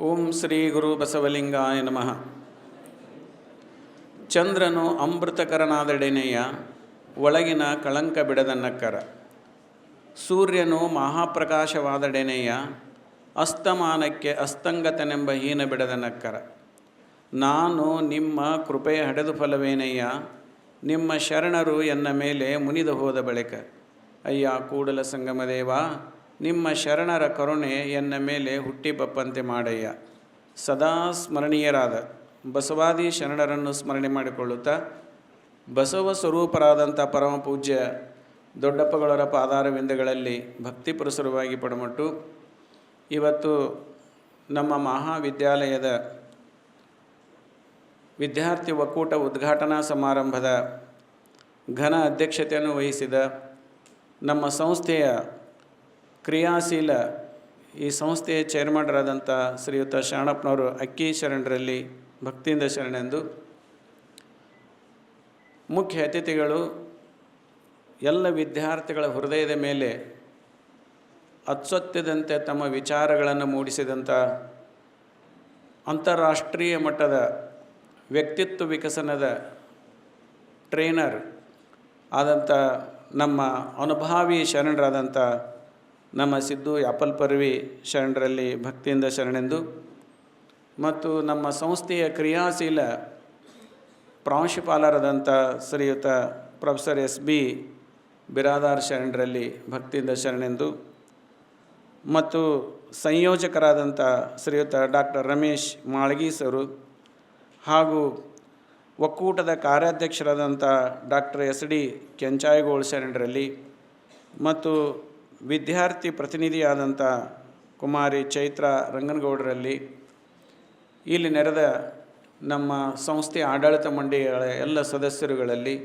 ಓಂ ಶ್ರೀ ಗುರು ಬಸವಲಿಂಗಾಯ ನಮಃ. ಚಂದ್ರನು ಅಮೃತಕರನಾದೆಡೆನೆಯ ಒಳಗಿನ ಕಳಂಕ ಬಿಡದನ್ನಕ್ಕರ. ಸೂರ್ಯನು ಮಹಾಪ್ರಕಾಶವಾದೆಡೆನೆಯ ಅಸ್ತಮಾನಕ್ಕೆ ಅಸ್ತಂಗತನೆಂಬ ಹೀನ ಬಿಡದನಕ್ಕರ. ನಾನು ನಿಮ್ಮ ಕೃಪೆಯ ಹಡೆದು ಫಲವೇನಯ್ಯ, ನಿಮ್ಮ ಶರಣರು ಎನ್ನ ಮೇಲೆ ಮುನಿದು ಹೋದ ಬಳಿಕ. ಅಯ್ಯ ಕೂಡಲ ಸಂಗಮದೇವ, ನಿಮ್ಮ ಶರಣರ ಕರುಣೆ ಎನ್ನ ಮೇಲೆ ಹುಟ್ಟಿ ಬಪ್ಪಂತೆ ಮಾಡಯ್ಯ. ಸದಾ ಸ್ಮರಣೀಯರಾದ ಬಸವಾದಿ ಶರಣರನ್ನು ಸ್ಮರಣೆ ಮಾಡಿಕೊಳ್ಳುತ್ತಾ ಬಸವ ಸ್ವರೂಪರಾದಂಥ ಪರಮ ಪೂಜ್ಯ ದೊಡ್ಡಪ್ಪಗಳವರ ಪಾದಾರವಿಂದಗಳಲ್ಲಿ ಭಕ್ತಿ ಪುರಸರವಾಗಿ ಪಡಮಟ್ಟು ಇವತ್ತು ನಮ್ಮ ಮಹಾವಿದ್ಯಾಲಯದ ವಿದ್ಯಾರ್ಥಿ ಒಕ್ಕೂಟ ಉದ್ಘಾಟನಾ ಸಮಾರಂಭದ ಘನ ಅಧ್ಯಕ್ಷತೆಯನ್ನು ವಹಿಸಿದ ನಮ್ಮ ಸಂಸ್ಥೆಯ ಕ್ರಿಯಾಶೀಲ ಈ ಸಂಸ್ಥೆಯ ಚೇರ್ಮನ್ರಾದಂಥ ಶ್ರೀಯುತ ಶರಣಪ್ಪನವರು ಅಕ್ಕಿ ಶರಣರಲ್ಲಿ ಭಕ್ತಿಯಿಂದ ಶರಣೆಂದು, ಮುಖ್ಯ ಅತಿಥಿಗಳು, ಎಲ್ಲ ವಿದ್ಯಾರ್ಥಿಗಳ ಹೃದಯದ ಮೇಲೆ ಅತ್ಸತ್ಯದಂತೆ ತಮ್ಮ ವಿಚಾರಗಳನ್ನು ಮೂಡಿಸಿದಂಥ ಅಂತಾರಾಷ್ಟ್ರೀಯ ಮಟ್ಟದ ವ್ಯಕ್ತಿತ್ವ ವಿಕಸನದ ಟ್ರೈನರ್ ಆದಂಥ ನಮ್ಮ ಅನುಭಾವಿ ಶರಣರಾದಂಥ ನಮ್ಮ ಸಿದ್ದು ಯಾಪಲ್ಪರ್ವಿ ಶರಣರಲ್ಲಿ ಭಕ್ತಿಯಿಂದ ಶರಣೆಂದು, ಮತ್ತು ನಮ್ಮ ಸಂಸ್ಥೆಯ ಕ್ರಿಯಾಶೀಲ ಪ್ರಾಂಶುಪಾಲರಾದಂಥ ಶ್ರೀಯುತ ಪ್ರೊಫೆಸರ್ ಎಸ್ ಬಿ ಬಿರಾದಾರ್ ಶರಣರಲ್ಲಿ ಭಕ್ತಿಯಿಂದ ಶರಣೆಂದು, ಮತ್ತು ಸಂಯೋಜಕರಾದಂಥ ಶ್ರೀಯುತ ಡಾಕ್ಟರ್ ರಮೇಶ್ ಮಾಳ್ಗೀಸರು ಹಾಗೂ ಒಕ್ಕೂಟದ ಕಾರ್ಯಾಧ್ಯಕ್ಷರಾದಂಥ ಡಾಕ್ಟರ್ ಎಸ್ ಡಿ ಕೆಂಚಾಯಗೋಳ್ ಶರಣರಲ್ಲಿ, ಮತ್ತು ವಿದ್ಯಾರ್ಥಿ ಪ್ರತಿನಿಧಿಯಾದಂಥ ಕುಮಾರಿ ಚೈತ್ರ ರಂಗನಗೌಡರಲ್ಲಿ, ಇಲ್ಲಿ ನೆರೆದ ನಮ್ಮ ಸಂಸ್ಥೆಯ ಆಡಳಿತ ಮಂಡಳಿಗಳ ಎಲ್ಲ ಸದಸ್ಯರುಗಳಲ್ಲಿ,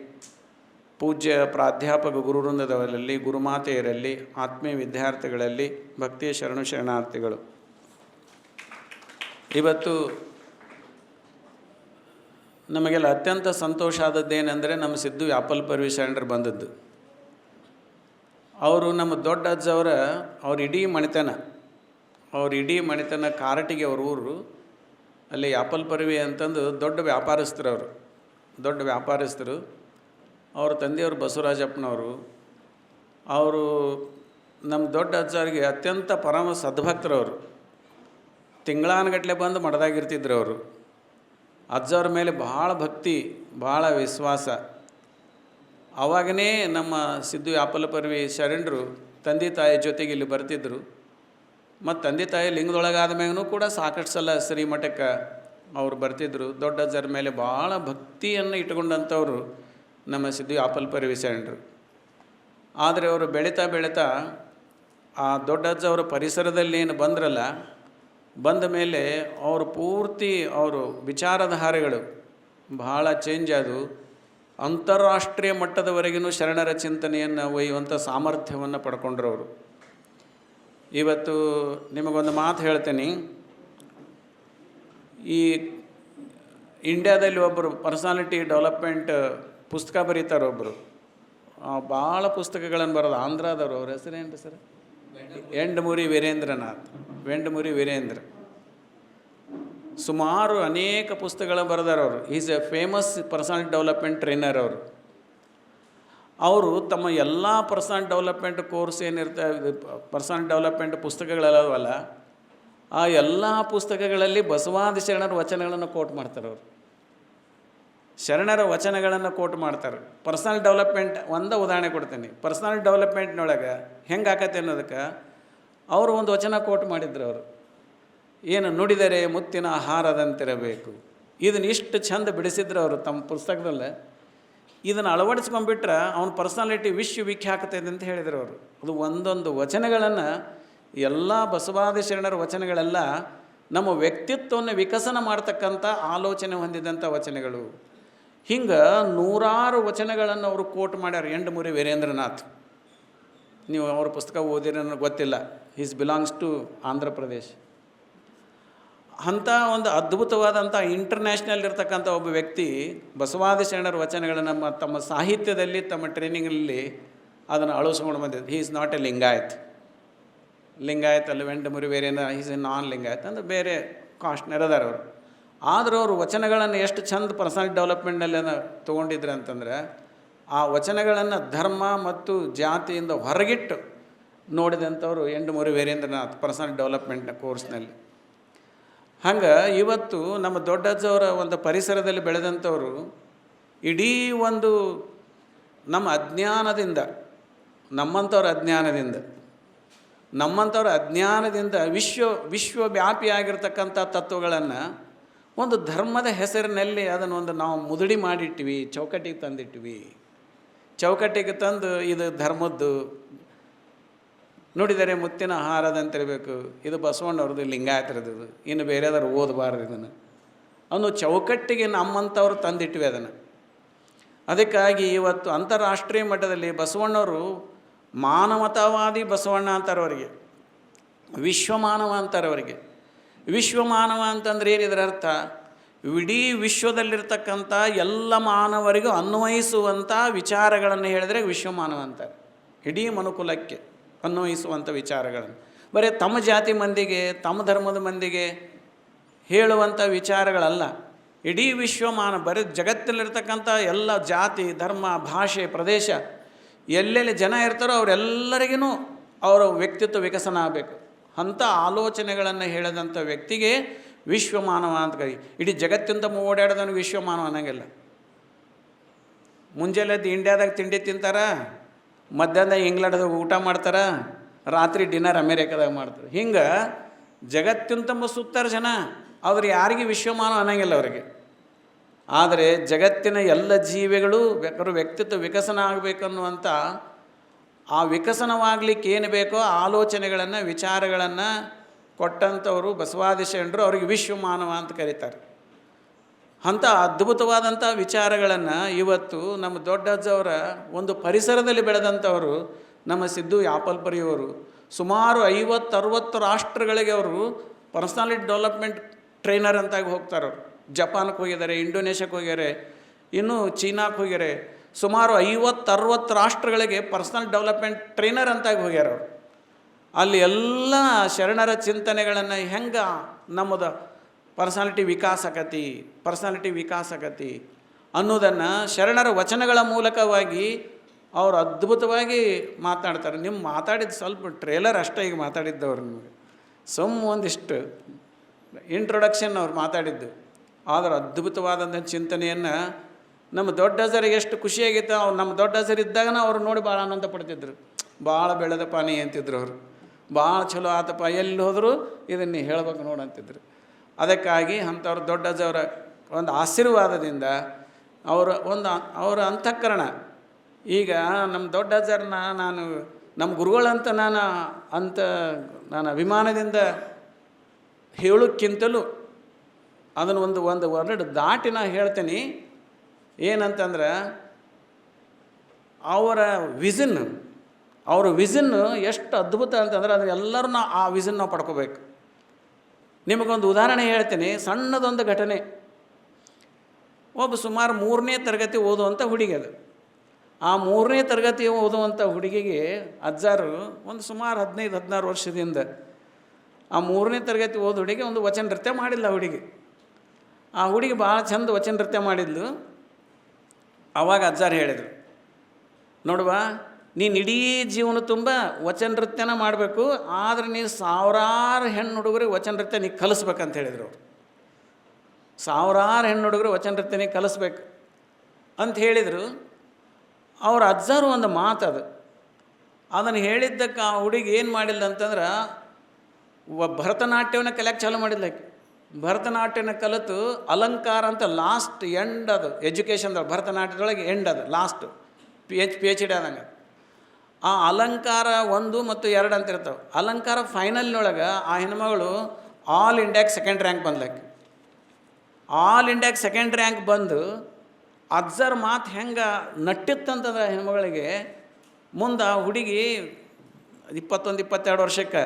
ಪೂಜ್ಯ ಪ್ರಾಧ್ಯಾಪಕ ಗುರುವೃಂದದವರಲ್ಲಿ, ಗುರುಮಾತೆಯರಲ್ಲಿ, ಆತ್ಮೀಯ ವಿದ್ಯಾರ್ಥಿಗಳಲ್ಲಿ ಭಕ್ತಿಯ ಶರಣಾರ್ಥಿಗಳು. ಇವತ್ತು ನಮಗೆಲ್ಲ ಅತ್ಯಂತ ಸಂತೋಷ ಆದದ್ದೇನೆಂದರೆ ನಮ್ಮ ಸಿದ್ದು ಯಾಪಲ್ಪರ್ವಿ ಶರಣರು ಬಂದದ್ದು. ಅವರು ನಮ್ಮ ದೊಡ್ಡ ಅಜ್ಜವರ ಅವ್ರ ಇಡೀ ಮಣಿತನ ಕಾರಟಿಗೆ ಅವ್ರ ಊರು. ಅಲ್ಲಿ ಯಾಪಲ್ಪರ್ವಿ ಅಂತಂದು ದೊಡ್ಡ ವ್ಯಾಪಾರಸ್ಥರು. ಅವ್ರ ತಂದೆಯವರು ಬಸವರಾಜಪ್ಪನವರು. ಅವರು ನಮ್ಮ ದೊಡ್ಡ ಅಜ್ಜವ್ರಿಗೆ ಅತ್ಯಂತ ಪರಮ ಸದ್ಭಕ್ತರವರು. ತಿಂಗಳಾನುಗಟ್ಟಲೆ ಬಂದು ಮಠದಾಗಿರ್ತಿದ್ರು ಅವರು. ಅಜ್ಜವ್ರ ಮೇಲೆ ಭಾಳ ಭಕ್ತಿ, ಭಾಳ ವಿಶ್ವಾಸ. ಆವಾಗನೇ ನಮ್ಮ ಸಿದ್ದು ಯಾಪಲ್ಪರ್ವಿ ಶರಣರು ತಂದೆ ತಾಯಿ ಜೊತೆಗೆ ಇಲ್ಲಿ ಬರ್ತಿದ್ದರು. ಮತ್ತು ತಂದೆ ತಾಯಿ ಲಿಂಗದೊಳಗಾದ ಮ್ಯಾಗೂ ಕೂಡ ಸಾಕಷ್ಟು ಸಲ ಶ್ರೀಮಠಕ್ಕೆ ಅವರು ಬರ್ತಿದ್ದರು. ದೊಡ್ಡ ಅಜ್ಜರ ಮೇಲೆ ಭಾಳ ಭಕ್ತಿಯನ್ನು ಇಟ್ಕೊಂಡಂಥವ್ರು ನಮ್ಮ ಸಿದ್ದು ಯಾಪಲ್ಪರ್ವಿ ಶರಣರು. ಆದರೆ ಅವರು ಬೆಳೀತಾ ಆ ದೊಡ್ಡ ಅಜ್ಜ ಅವರ ಪರಿಸರದಲ್ಲಿ ಏನು ಬಂದ್ರಲ್ಲ, ಬಂದ ಮೇಲೆ ಅವರು ಪೂರ್ತಿ ಅವರು ವಿಚಾರಧಾರೆಗಳು ಭಾಳ ಚೇಂಜ್ ಆದವು. ಅಂತಾರಾಷ್ಟ್ರೀಯ ಮಟ್ಟದವರೆಗೂ ಶರಣರ ಚಿಂತನೆಯನ್ನು ಒಯ್ಯುವಂಥ ಸಾಮರ್ಥ್ಯವನ್ನು ಪಡ್ಕೊಂಡ್ರು ಅವರು. ಇವತ್ತು ನಿಮಗೊಂದು ಮಾತು ಹೇಳ್ತೀನಿ. ಈ ಇಂಡ್ಯಾದಲ್ಲಿ ಒಬ್ಬರು ಪರ್ಸನಾಲಿಟಿ ಡೆವಲಪ್ಮೆಂಟ್ ಪುಸ್ತಕ ಬರೀತಾರೆ ಒಬ್ಬರು. ಭಾಳ ಪುಸ್ತಕಗಳನ್ನು ಬರೋದು ಆಂಧ್ರದವರು. ಅವ್ರ ಹೆಸರೇನು ರೀ ಸರ್? ವೆಂಡಮೂರಿ ವೀರೇಂದ್ರ. ಸುಮಾರು ಅನೇಕ ಪುಸ್ತಕಗಳು ಬರೆದಾರ ಅವರು. Is a famous personal development trainer ಅವರು ತಮ್ಮ ಎಲ್ಲ ಪರ್ಸನಲ್ ಡೆವಲಪ್ಮೆಂಟ್ ಕೋರ್ಸ್ ಏನಿರ್ತವೆ, ಪರ್ಸನಲ್ ಡೆವಲಪ್ಮೆಂಟ್ ಪುಸ್ತಕಗಳವಲ್ಲ, ಆ ಎಲ್ಲ ಪುಸ್ತಕಗಳಲ್ಲಿ ಬಸವಾದಿ ಶರಣರ ವಚನಗಳನ್ನು ಕೋಟ್ ಮಾಡ್ತಾರೆ ಅವರು. ಶರಣರ ವಚನಗಳನ್ನು ಕೋಟ್ ಮಾಡ್ತಾರೆ. ಪರ್ಸನಲ್ ಡೆವಲಪ್ಮೆಂಟ್ ಒಂದು ಉದಾಹರಣೆ ಕೊಡ್ತೀನಿ. ಪರ್ಸನಲ್ ಡೆವಲಪ್ಮೆಂಟ್ನೊಳಗೆ ಹೆಂಗೆ ಆಕತ್ತೆ ಅನ್ನೋದಕ್ಕೆ ಅವರು ಒಂದು ವಚನ ಕೋಟ್ ಮಾಡಿದ್ರು. ಅವರು ಏನು ನುಡಿದರೆ ಮುತ್ತಿನ ಆಹಾರದಂತಿರಬೇಕು. ಇದನ್ನು ಇಷ್ಟು ಚಂದ ಬಿಡಿಸಿದ್ರು ಅವರು ತಮ್ಮ ಪುಸ್ತಕದಲ್ಲೇ. ಇದನ್ನು ಅಳವಡಿಸ್ಕೊಂಡ್ಬಿಟ್ರೆ ಅವನ ಪರ್ಸನಾಲಿಟಿ ವಿಶ್ವವಿಖ್ಯಾತತೆ ಅಂತ ಹೇಳಿದರು ಅವರು. ಅದು ಒಂದೊಂದು ವಚನಗಳನ್ನು, ಎಲ್ಲ ಬಸವಾದಿ ಶರಣರ ವಚನಗಳೆಲ್ಲ ನಮ್ಮ ವ್ಯಕ್ತಿತ್ವವನ್ನು ವಿಕಸನ ಮಾಡ್ತಕ್ಕಂಥ ಆಲೋಚನೆ ಹೊಂದಿದಂಥ ವಚನಗಳು. ಹಿಂಗೆ ನೂರಾರು ವಚನಗಳನ್ನು ಅವರು ಕೋಟ್ ಮಾಡ್ಯಾರ. ಎಂಡಮೂರಿ ವೀರೇಂದ್ರನಾಥ್, ನೀವು ಅವ್ರ ಪುಸ್ತಕ ಓದಿರೋ ನನಗೆ ಗೊತ್ತಿಲ್ಲ. Is belongs to Andhra Pradesh. ಅಂಥ ಒಂದು ಅದ್ಭುತವಾದಂಥ ಇಂಟರ್ನ್ಯಾಷನಲ್ ಇರ್ತಕ್ಕಂಥ ಒಬ್ಬ ವ್ಯಕ್ತಿ ಬಸವಾದಿ ಶರಣರ ವಚನಗಳನ್ನು ತಮ್ಮ ಸಾಹಿತ್ಯದಲ್ಲಿ, ತಮ್ಮ ಟ್ರೈನಿಂಗಲ್ಲಿ ಅದನ್ನು ಅಳವಡಿಸ್ಕೊಂಡು ಬಂದಿದ್ದು. He is not A Lingayat. Lingayat ಅಲ್ಲ ವೆಂಡಮುರಿ ಬೇರೆಯಿಂದ ಈಸ್ ಎ ನಾನ್ ಲಿಂಗಾಯತ್ ಅಂದರೆ ಬೇರೆ ಕಾಸ್ಟ್ನರ್ ಅದಾರ ಅವರು. ಆದರೂ ಅವರು ವಚನಗಳನ್ನು ಎಷ್ಟು ಚಂದ ಪರ್ಸನಲ್ ಡೆವಲಪ್ಮೆಂಟ್ನಲ್ಲಿ ತೊಗೊಂಡಿದ್ರು ಅಂತಂದರೆ ಆ ವಚನಗಳನ್ನು ಧರ್ಮ ಮತ್ತು ಜಾತಿಯಿಂದ ಹೊರಗಿಟ್ಟು ನೋಡಿದಂಥವ್ರು ಎಂಡಮೂರಿ ವೀರೇಂದ್ರನಾಥ್ ಪರ್ಸನಲ್ ಡೆವಲಪ್ಮೆಂಟ್ನ ಕೋರ್ಸ್ನಲ್ಲಿ. ಹಂಗೆ ಇವತ್ತು ನಮ್ಮ ದೊಡ್ಡಜ್ಜವರ ಒಂದು ಪರಿಸರದಲ್ಲಿ ಬೆಳೆದಂಥವರು ಇಡೀ ಒಂದು ನಮ್ಮ ಅಜ್ಞಾನದಿಂದ ನಮ್ಮಂಥವ್ರ ಅಜ್ಞಾನದಿಂದ ವಿಶ್ವವ್ಯಾಪಿಯಾಗಿರ್ತಕ್ಕಂಥ ತತ್ವಗಳನ್ನು ಒಂದು ಧರ್ಮದ ಹೆಸರಿನಲ್ಲಿ ಅದನ್ನೊಂದು ನಾವು ಮುದುಡಿ ಮಾಡಿಟ್ವಿ, ಚೌಕಟ್ಟಿಗೆ ತಂದಿಟ್ವಿ. ಚೌಕಟ್ಟಿಗೆ ತಂದು ಇದು ಧರ್ಮದ್ದು ನೋಡಿದರೆ ಮುತ್ತಿನ ಹಾರದಂತಿರಬೇಕು, ಇದು ಬಸವಣ್ಣವ್ರದ್ದು, ಲಿಂಗಾಯತರದ್ದು, ಇನ್ನು ಬೇರೆದಾರು ಓದಬಾರ್ದು ಇದನ್ನು ಅವನು ಚೌಕಟ್ಟಿಗೆ ನಮ್ಮಂಥವ್ರು ತಂದಿಟ್ವಿ ಅದನ್ನು. ಅದಕ್ಕಾಗಿ ಇವತ್ತು ಅಂತಾರಾಷ್ಟ್ರೀಯ ಮಟ್ಟದಲ್ಲಿ ಬಸವಣ್ಣವರು ಮಾನವತಾವಾದಿ ಬಸವಣ್ಣ ಅಂತಾರೆ ಅವರಿಗೆ, ವಿಶ್ವಮಾನವ ಅಂತಾರೆ ಅವರಿಗೆ. ವಿಶ್ವಮಾನವ ಅಂತಂದ್ರೆ ಏನಿದ್ರ ಅರ್ಥ? ಇಡೀ ವಿಶ್ವದಲ್ಲಿರ್ತಕ್ಕಂಥ ಎಲ್ಲ ಮಾನವರಿಗೂ ಅನ್ವಯಿಸುವಂಥ ವಿಚಾರಗಳನ್ನು ಹೇಳಿದರೆ ವಿಶ್ವಮಾನವ ಅಂತಾರೆ. ಇಡೀ ಮನುಕುಲಕ್ಕೆ ಅನ್ವಯಿಸುವಂಥ ವಿಚಾರಗಳನ್ನು, ಬರೀ ತಮ್ಮ ಜಾತಿ ಮಂದಿಗೆ ತಮ್ಮ ಧರ್ಮದ ಮಂದಿಗೆ ಹೇಳುವಂಥ ವಿಚಾರಗಳಲ್ಲ. ಇಡೀ ವಿಶ್ವಮಾನವ, ಬರೀ ಜಗತ್ತಲ್ಲಿರ್ತಕ್ಕಂಥ ಎಲ್ಲ ಜಾತಿ ಧರ್ಮ ಭಾಷೆ ಪ್ರದೇಶ ಎಲ್ಲೆಲ್ಲಿ ಜನ ಇರ್ತಾರೋ ಅವರೆಲ್ಲರಿಗೂ ಅವರ ವ್ಯಕ್ತಿತ್ವ ವಿಕಸನ ಆಗಬೇಕು. ಅಂಥ ಆಲೋಚನೆಗಳನ್ನು ಹೇಳಿದಂಥ ವ್ಯಕ್ತಿಗೆ ವಿಶ್ವಮಾನವ ಅಂತ ಕರಿ. ಇಡೀ ಜಗತ್ತಿಂದ ಓಡಾಡೋದನ್ನು ವಿಶ್ವಮಾನವ ಅನ್ನಂಗಿಲ್ಲ. ಮುಂಜಾನೆದ್ದು ಇಂಡಿಯಾದಾಗ ತಿಂಡಿ ತಿಂತಾರೆ, ಮಧ್ಯಾಹ್ನ ಇಂಗ್ಲೆಂಡ್ದಾಗ ಊಟ ಮಾಡ್ತಾರೆ, ರಾತ್ರಿ ಡಿನ್ನರ್ ಅಮೇರಿಕಾದಾಗ ಮಾಡ್ತಾರೆ. ಹಿಂಗೆ ಜಗತ್ತಿನ ಸುತ್ತಾರೆ ಜನ, ಅವ್ರು ಯಾರಿಗೆ ವಿಶ್ವಮಾನವ ಅನ್ನಂಗಿಲ್ಲ ಅವರಿಗೆ. ಆದರೆ ಜಗತ್ತಿನ ಎಲ್ಲ ಜೀವಿಗಳು ಬೇಕಾದ್ರೂ ವ್ಯಕ್ತಿತ್ವ ವಿಕಸನ ಆಗಬೇಕನ್ನುವಂಥ ಆ ವಿಕಸನವಾಗಲಿಕ್ಕೆ ಏನು ಬೇಕೋ ಆಲೋಚನೆಗಳನ್ನು ವಿಚಾರಗಳನ್ನು ಕೊಟ್ಟಂಥವರು ಬಸವಾದಿಶರಣರು ಅವ್ರಿಗೆ ವಿಶ್ವಮಾನವ ಅಂತ ಕರೀತಾರೆ. ಅಂಥ ಅದ್ಭುತವಾದಂಥ ವಿಚಾರಗಳನ್ನು ಇವತ್ತು ನಮ್ಮ ದೊಡ್ಡಜ್ಜವರ ಒಂದು ಪರಿಸರದಲ್ಲಿ ಬೆಳೆದಂಥವರು ನಮ್ಮ ಸಿದ್ದು ಯಾಪಲ್ಪರಿಯವರು ಸುಮಾರು 50-60 ರಾಷ್ಟ್ರಗಳಿಗೆ ಅವರು ಪರ್ಸನಾಲಿಟಿ ಡೆವಲಪ್ಮೆಂಟ್ ಟ್ರೈನರ್ ಅಂತಾಗಿ ಹೋಗ್ತಾರೆ. ಅವರು ಜಪಾನ್ಗೆ ಹೋಗಿದ್ದಾರೆ, ಇಂಡೋನೇಷ್ಯಾಕ್ಕೆ ಹೋಗ್ಯಾರೆ, ಇನ್ನೂ ಚೀನಾಕ್ಕೆ ಹೋಗ್ಯಾರೆ. ಸುಮಾರು 50-60 ರಾಷ್ಟ್ರಗಳಿಗೆ ಪರ್ಸನಲ್ ಡೆವಲಪ್ಮೆಂಟ್ ಟ್ರೈನರ್ ಅಂತಾಗಿ ಹೋಗ್ಯಾರ ಅವರು. ಅಲ್ಲಿ ಎಲ್ಲ ಶರಣರ ಚಿಂತನೆಗಳನ್ನು ಹೆಂಗೆ ನಮ್ಮದು ಪರ್ಸನಾಲಿಟಿ ವಿಕಾಸ ಆಕತಿ ಅನ್ನೋದನ್ನು ಶರಣರ ವಚನಗಳ ಮೂಲಕವಾಗಿ ಅವರು ಅದ್ಭುತವಾಗಿ ಮಾತನಾಡ್ತಾರೆ. ನಿಮ್ಮ ಮಾತಾಡಿದ್ದು ಸ್ವಲ್ಪ ಟ್ರೇಲರ್ ಅಷ್ಟೇ ಈಗ ಮಾತಾಡಿದ್ದವ್ರು, ನಿಮಗೆ ಒಂದಿಷ್ಟು ಇಂಟ್ರೊಡಕ್ಷನ್ ಅವ್ರು ಮಾತಾಡಿದ್ದು. ಆದರೆ ಅದ್ಭುತವಾದಂಥ ಚಿಂತನೆಯನ್ನು ನಮ್ಮ ದೊಡ್ಡಜ್ಜರಿಗೆ ಎಷ್ಟು ಖುಷಿಯಾಗಿತ್ತು. ಅವ್ರು ನಮ್ಮ ದೊಡ್ಡಜ್ಜರು ಇದ್ದಾಗನ ಅವ್ರು ನೋಡಿ ಭಾಳ ಆನಂದ ಪಡ್ತಿದ್ರು. ಭಾಳ ಬೆಳೆದಪ್ಪ ನೀ ಅಂತಿದ್ರು ಅವರು, ಭಾಳ ಚಲೋ ಆತಪ್ಪ, ಎಲ್ಲಿ ಹೋದರೂ ಇದನ್ನು ಹೇಳ್ಬೇಕು ನೋಡು ಅಂತಿದ್ರು. ಅದಕ್ಕಾಗಿ ಅಂಥವ್ರ ದೊಡ್ಡಜ್ಜವರ ಒಂದು ಆಶೀರ್ವಾದದಿಂದ ಅವರ ಅಂತಃಕರಣ ಈಗ ನಮ್ಮ ದೊಡ್ಡಜ್ಜರನ್ನ ನಮ್ಮ ಗುರುಗಳಂತ ನಾನು ಅಭಿಮಾನದಿಂದ ಹೇಳೋಕ್ಕಿಂತಲೂ ಅದನ್ನು ಒಂದು ವರ್ಡ್ ದಾಟಿ ನಾನು ಹೇಳ್ತೀನಿ. ಏನಂತಂದ್ರೆ ಅವರ ವಿಷನ್ನು ಎಷ್ಟು ಅದ್ಭುತ ಅಂತಂದ್ರೆ ಅದನ್ನೆಲ್ಲರೂ ಆ ವಿಷನ್ ನಾವು ಪಡ್ಕೋಬೇಕು. ನಿಮಗೊಂದು ಉದಾಹರಣೆ ಹೇಳ್ತೀನಿ, ಸಣ್ಣದೊಂದು ಘಟನೆ. ಒಬ್ಬ ಸುಮಾರು 3ನೇ ತರಗತಿ ಓದುವಂಥ ಹುಡುಗಿ ಅದು. ಆ 3ನೇ ತರಗತಿ ಓದುವಂಥ ಹುಡುಗಿಗೆ ಅಜ್ಜಾರು ಒಂದು ಸುಮಾರು 15-16 ವರ್ಷದಿಂದ ಆ 3ನೇ ತರಗತಿ ಓದು ಹುಡುಗಿ ಒಂದು ವಚನ ನೃತ್ಯ ಮಾಡಿಲ್ಲ. ಆ ಹುಡುಗಿ ಭಾಳ ಚಂದ ವಚನ ನೃತ್ಯ ಮಾಡಿದ್ಲು. ಆವಾಗ ಅಜ್ಜಾರು ಹೇಳಿದರು, ನೋಡುವ, ನೀನು ಇಡೀ ಜೀವನ ತುಂಬ ವಚನ ನೃತ್ಯನ ಮಾಡಬೇಕು, ಆದರೆ ನೀನು 1000 ಹೆಣ್ಣು ಹುಡುಗರಿಗೆ ವಚನ ನೃತ್ಯ ನೀ ಕಲಿಸ್ಬೇಕಂತ ಹೇಳಿದರು ಅವರು. 1000 ಹೆಣ್ಣು ಹುಡುಗರು ವಚನ ನೃತ್ಯ ನೀ ಕಲಿಸ್ಬೇಕು ಅಂತ ಹೇಳಿದರು. ಅವ್ರ ಅಜ್ಜಾರು ಒಂದು ಮಾತದು, ಅದನ್ನು ಹೇಳಿದ್ದಕ್ಕೆ ಆ ಹುಡುಗಿ ಏನು ಮಾಡಿಲ್ಲ ಅಂತಂದ್ರೆ ಭರತನಾಟ್ಯವನ್ನು ಕಲಿಯಕ್ಕೆ ಚಾಲು ಮಾಡಿಲ್ಲ. ಭರತನಾಟ್ಯನ ಕಲಿತು ಅಲಂಕಾರ ಅಂತ ಲಾಸ್ಟ್ ಎಂಡ್ ಅದು ಎಜುಕೇಷನ್ದೊಳಗೆ, ಭರತನಾಟ್ಯದೊಳಗೆ ಎಂಡ್ ಅದು ಲಾಸ್ಟ್ PhD ಆದಂಗೆ. ಆ ಅಲಂಕಾರ 1 ಮತ್ತು 2 ಅಂತ ಇರ್ತಾವೆ. ಅಲಂಕಾರ ಫೈನಲ್ನೊಳಗೆ ಆ ಹೆಣ್ಮಗಳು ಆಲ್ ಇಂಡಿಯಾಗೆ 2nd ರ್ಯಾಂಕ್ ಬಂದ್ಲಕ್ಕೆ. ಆಲ್ ಇಂಡಿಯಾಗೆ 2nd ರ್ಯಾಂಕ್ ಬಂದು ಅಜ್ಜರ್ ಮಾತು ಹೆಂಗೆ ನಟ್ಟಿತ್ತಂತಂದ್ರೆ ಹೆಣ್ಮಗಳಿಗೆ ಮುಂದೆ ಆ ಹುಡುಗಿ 21-22 ವರ್ಷಕ್ಕೆ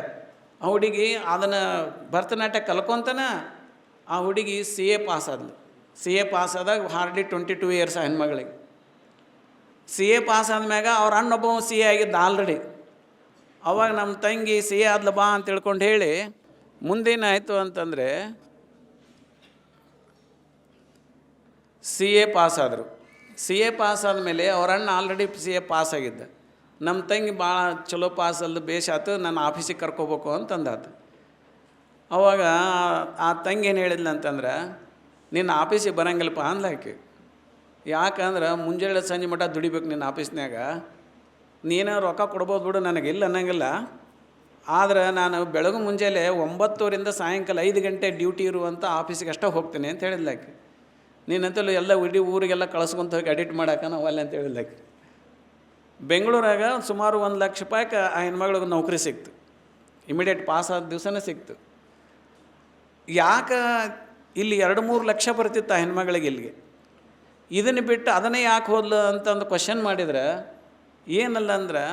ಆ ಹುಡುಗಿ ಅದನ್ನು ಭರತನಾಟ್ಯ ಕಲ್ಕೊಂತನ ಆ ಹುಡುಗಿ CA ಪಾಸ್ ಆದ್ಲು. CA ಪಾಸ್ ಆದಾಗ ಹಾರ್ಡ್ಲಿ 22 ಇಯರ್ಸ್ ಆ ಹೆಣ್ಮಗಳಿಗೆ. CA ಪಾಸ್ ಆದ್ಮ್ಯಾಗ ಅವ್ರ ಅಣ್ಣೊಬ್ಬ CA ಆಗಿದ್ದ ಆಲ್ರೆಡಿ. ಅವಾಗ ನಮ್ಮ ತಂಗಿ ಸಿ ಎ ಆದ್ಲ ಬಾ ಅಂತ ತಿಳ್ಕೊಂಡು ಹೇಳಿ ಮುಂದೇನಾಯಿತು ಅಂತಂದರೆ ಸಿ ಎ ಪಾಸ್ ಆದರು. ಸಿ ಎ ಪಾಸ್ ಆದಮೇಲೆ ಅವ್ರ ಅಣ್ಣ ಆಲ್ರೆಡಿ ಸಿ ಎ ಪಾಸ್ ಆಗಿದ್ದ. ನಮ್ಮ ತಂಗಿ ಭಾಳ ಚಲೋ ಪಾಸ್ ಅಲ್ದು ಬೇಷಾತು, ನನ್ನ ಆಫೀಸಿಗೆ ಕರ್ಕೋಬೇಕು ಅಂತಂದಾತು. ಅವಾಗ ಆ ತಂಗಿ ಏನು ಹೇಳಿದ್ಲ ಅಂತಂದ್ರೆ, ನಿನ್ನ ಆಫೀಸಿಗೆ ಬರೋಂಗಿಲ್ಲಪ್ಪ ಅಂದ್ಲಾಕಿ. ಯಾಕಂದ್ರೆ ಮುಂಜಾನೆ ಸಂಜೆ ಮಟ್ಟ ದುಡಿಬೇಕು ನಿನ್ನ ಆಫೀಸ್ನಾಗ, ನೀನು ರೊಕ್ಕ ಕೊಡ್ಬೋದು ಬಿಡು, ನನಗಿಲ್ಲ ಅನ್ನಂಗಿಲ್ಲ. ಆದರೆ ನಾನು ಬೆಳಗ್ಗೆ ಮುಂಜಾನೆ 9 ಸಾಯಂಕಾಲ 5 ಗಂಟೆ ಡ್ಯೂಟಿ ಇರುವಂಥ ಆಫೀಸಿಗೆ ಅಷ್ಟೇ ಹೋಗ್ತೀನಿ ಅಂತ ಹೇಳಿದ್ಲಾಕಿ. ನೀನಂತಲೂ ಎಲ್ಲ ಇಡೀ ಊರಿಗೆಲ್ಲ ಕಳಿಸ್ಕೊಂತ ಹೋಗಿ ಎಡಿಟ್ ಮಾಡೋಕೆ ನಾವು ಅಲ್ಲ ಅಂತ ಹೇಳಿದ್ಲಾಕಿ. ಬೆಂಗಳೂರಾಗ ಸುಮಾರು 1 ಲಕ್ಷ ರೂಪಾಯಿಗೆ ಆ ಹೆಣ್ಮಗಳಿಗೆ ನೌಕರಿ ಸಿಕ್ತು. ಇಮಿಡಿಯೇಟ್ ಪಾಸ್ ಆದ ದಿವಸನೇ ಸಿಕ್ತು. ಯಾಕೆ ಇಲ್ಲಿ 2-3 ಲಕ್ಷ ಬರ್ತಿತ್ತು ಆ ಹೆಣ್ಮಗಳಿಗೆ ಇಲ್ಲಿಗೆ, ಇದನ್ನು ಬಿಟ್ಟು ಅದನ್ನೇ ಯಾಕೆ ಹೋದ್ಲು ಅಂತಂದು ಕ್ವಶನ್ ಮಾಡಿದ್ರೆ ಏನಲ್ಲ ಅಂದ್ರೆ,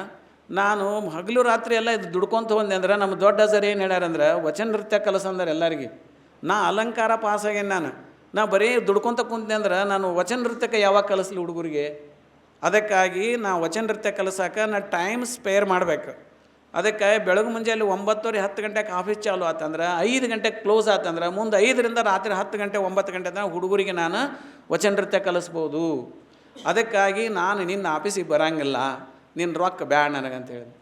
ನಾನು ಹಗಲು ರಾತ್ರಿ ಎಲ್ಲ ಇದು ದುಡ್ಕೊತ ಬಂದೆ ಅಂದ್ರೆ ನಮ್ಮ ದೊಡ್ಡ ಸರ್ ಏನು ಹೇಳ್ಯಾರಂದ್ರೆ ವಚನ ನೃತ್ಯ ಕಲಿಸಂದ್ರೆ ಎಲ್ಲರಿಗೆ. ನಾ ಅಲಂಕಾರ ಪಾಸಾಗೇನು, ನಾ ಬರೀ ದುಡ್ಕೊತ ಕುಂತೆ ಅಂದ್ರೆ ನಾನು ವಚನ ನೃತ್ಯಕ್ಕೆ ಯಾವಾಗ ಕಲಿಸ್ಲಿ ಹುಡುಗರಿಗೆ. ಅದಕ್ಕಾಗಿ ನಾ ವಚನ ನೃತ್ಯ ಕಲಿಸೋಕೆ ನಾ ಟೈಮ್ ಸ್ಪೇರ್ ಮಾಡಬೇಕು. ಅದಕ್ಕೆ ಬೆಳಗ್ಗೆ ಮುಂಜಾನೆ 9:30 10 ಗಂಟೆಗೆ ಆಫೀಸ್ ಚಾಲು ಆತಂದ್ರೆ 5 ಗಂಟೆಗೆ ಕ್ಲೋಸ್ ಆತಂದ್ರೆ ಮುಂದೆ 5ರಿಂದ ರಾತ್ರಿ 10 ಗಂಟೆ 9 ಗಂಟೆ ತನಕ ಹುಡುಗರಿಗೆ ನಾನು ವಚನ ನೃತ್ಯ ಕಲಿಸ್ಬೋದು. ಅದಕ್ಕಾಗಿ ನಾನು ನಿನ್ನ ಆಫೀಸಿಗೆ ಬರೋಂಗಿಲ್ಲ, ನಿನ್ನ ರೊಕ್ಕ ಬ್ಯಾಡ ನನಗಂತ ಹೇಳಿದೆ.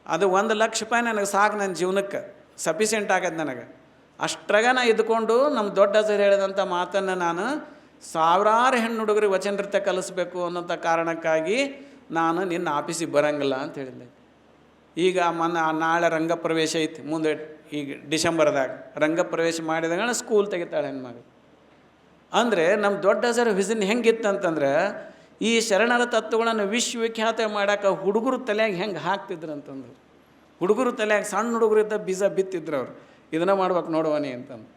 ಅದು 1 ಲಕ್ಷ ರೂಪಾಯಿ ನನಗೆ ಸಾಕು, ನನ್ನ ಜೀವನಕ್ಕೆ ಸಫಿಷಿಯೆಂಟ್ ಆಗತ್ತೆ ನನಗೆ. ಅಷ್ಟ್ರಾಗ ನಾ ಇದ್ಕೊಂಡು ನಮ್ಮ ದೊಡ್ಡ ಸರ್ ಹೇಳಿದಂಥ ಮಾತನ್ನು ನಾನು ಸಾವಿರಾರು ಹೆಣ್ಣು ಹುಡುಗರಿಗೆ ವಚನ ನೃತ್ಯ ಕಲಿಸ್ಬೇಕು ಅನ್ನೋಂಥ ಕಾರಣಕ್ಕಾಗಿ ನಾನು ನಿನ್ನ ಆಫೀಸಿಗೆ ಬರೋಂಗಿಲ್ಲ ಅಂತ ಹೇಳಿದ್ದೆ. ಈಗ ನಾಳೆ ರಂಗಪ್ರವೇಶ ಐತಿ, ಮುಂದೆ ಈಗ ಡಿಸೆಂಬರ್ದಾಗ ರಂಗಪ್ರವೇಶ ಮಾಡಿದಾಗ ಸ್ಕೂಲ್ ತೆಗಿತಾಳೆ ಹೆಣ್ಮಗಳು. ಅಂದರೆ ನಮ್ಮ ದೊಡ್ಡ ಸರ್ ವಿಷನ್ ಹೆಂಗಿತ್ತಂತಂದ್ರೆ, ಈ ಶರಣರ ತತ್ವಗಳನ್ನು ವಿಶ್ವವಿಖ್ಯಾತ ಮಾಡೋಕೆ ಹುಡುಗರು ತಲೆಯಾಗಿ ಹೆಂಗೆ ಹಾಕ್ತಿದ್ರು ಅಂತಂದ್ರು. ಹುಡುಗರು ತಲೆಯಾಗಿ ಸಣ್ಣ ಹುಡುಗರಿದ್ದ ಬೀಜ ಬಿತ್ತಿದ್ರು ಅವರು, ಇದನ್ನು ಮಾಡ್ಬೇಕು ನೋಡುವನಿ ಅಂತಂದು.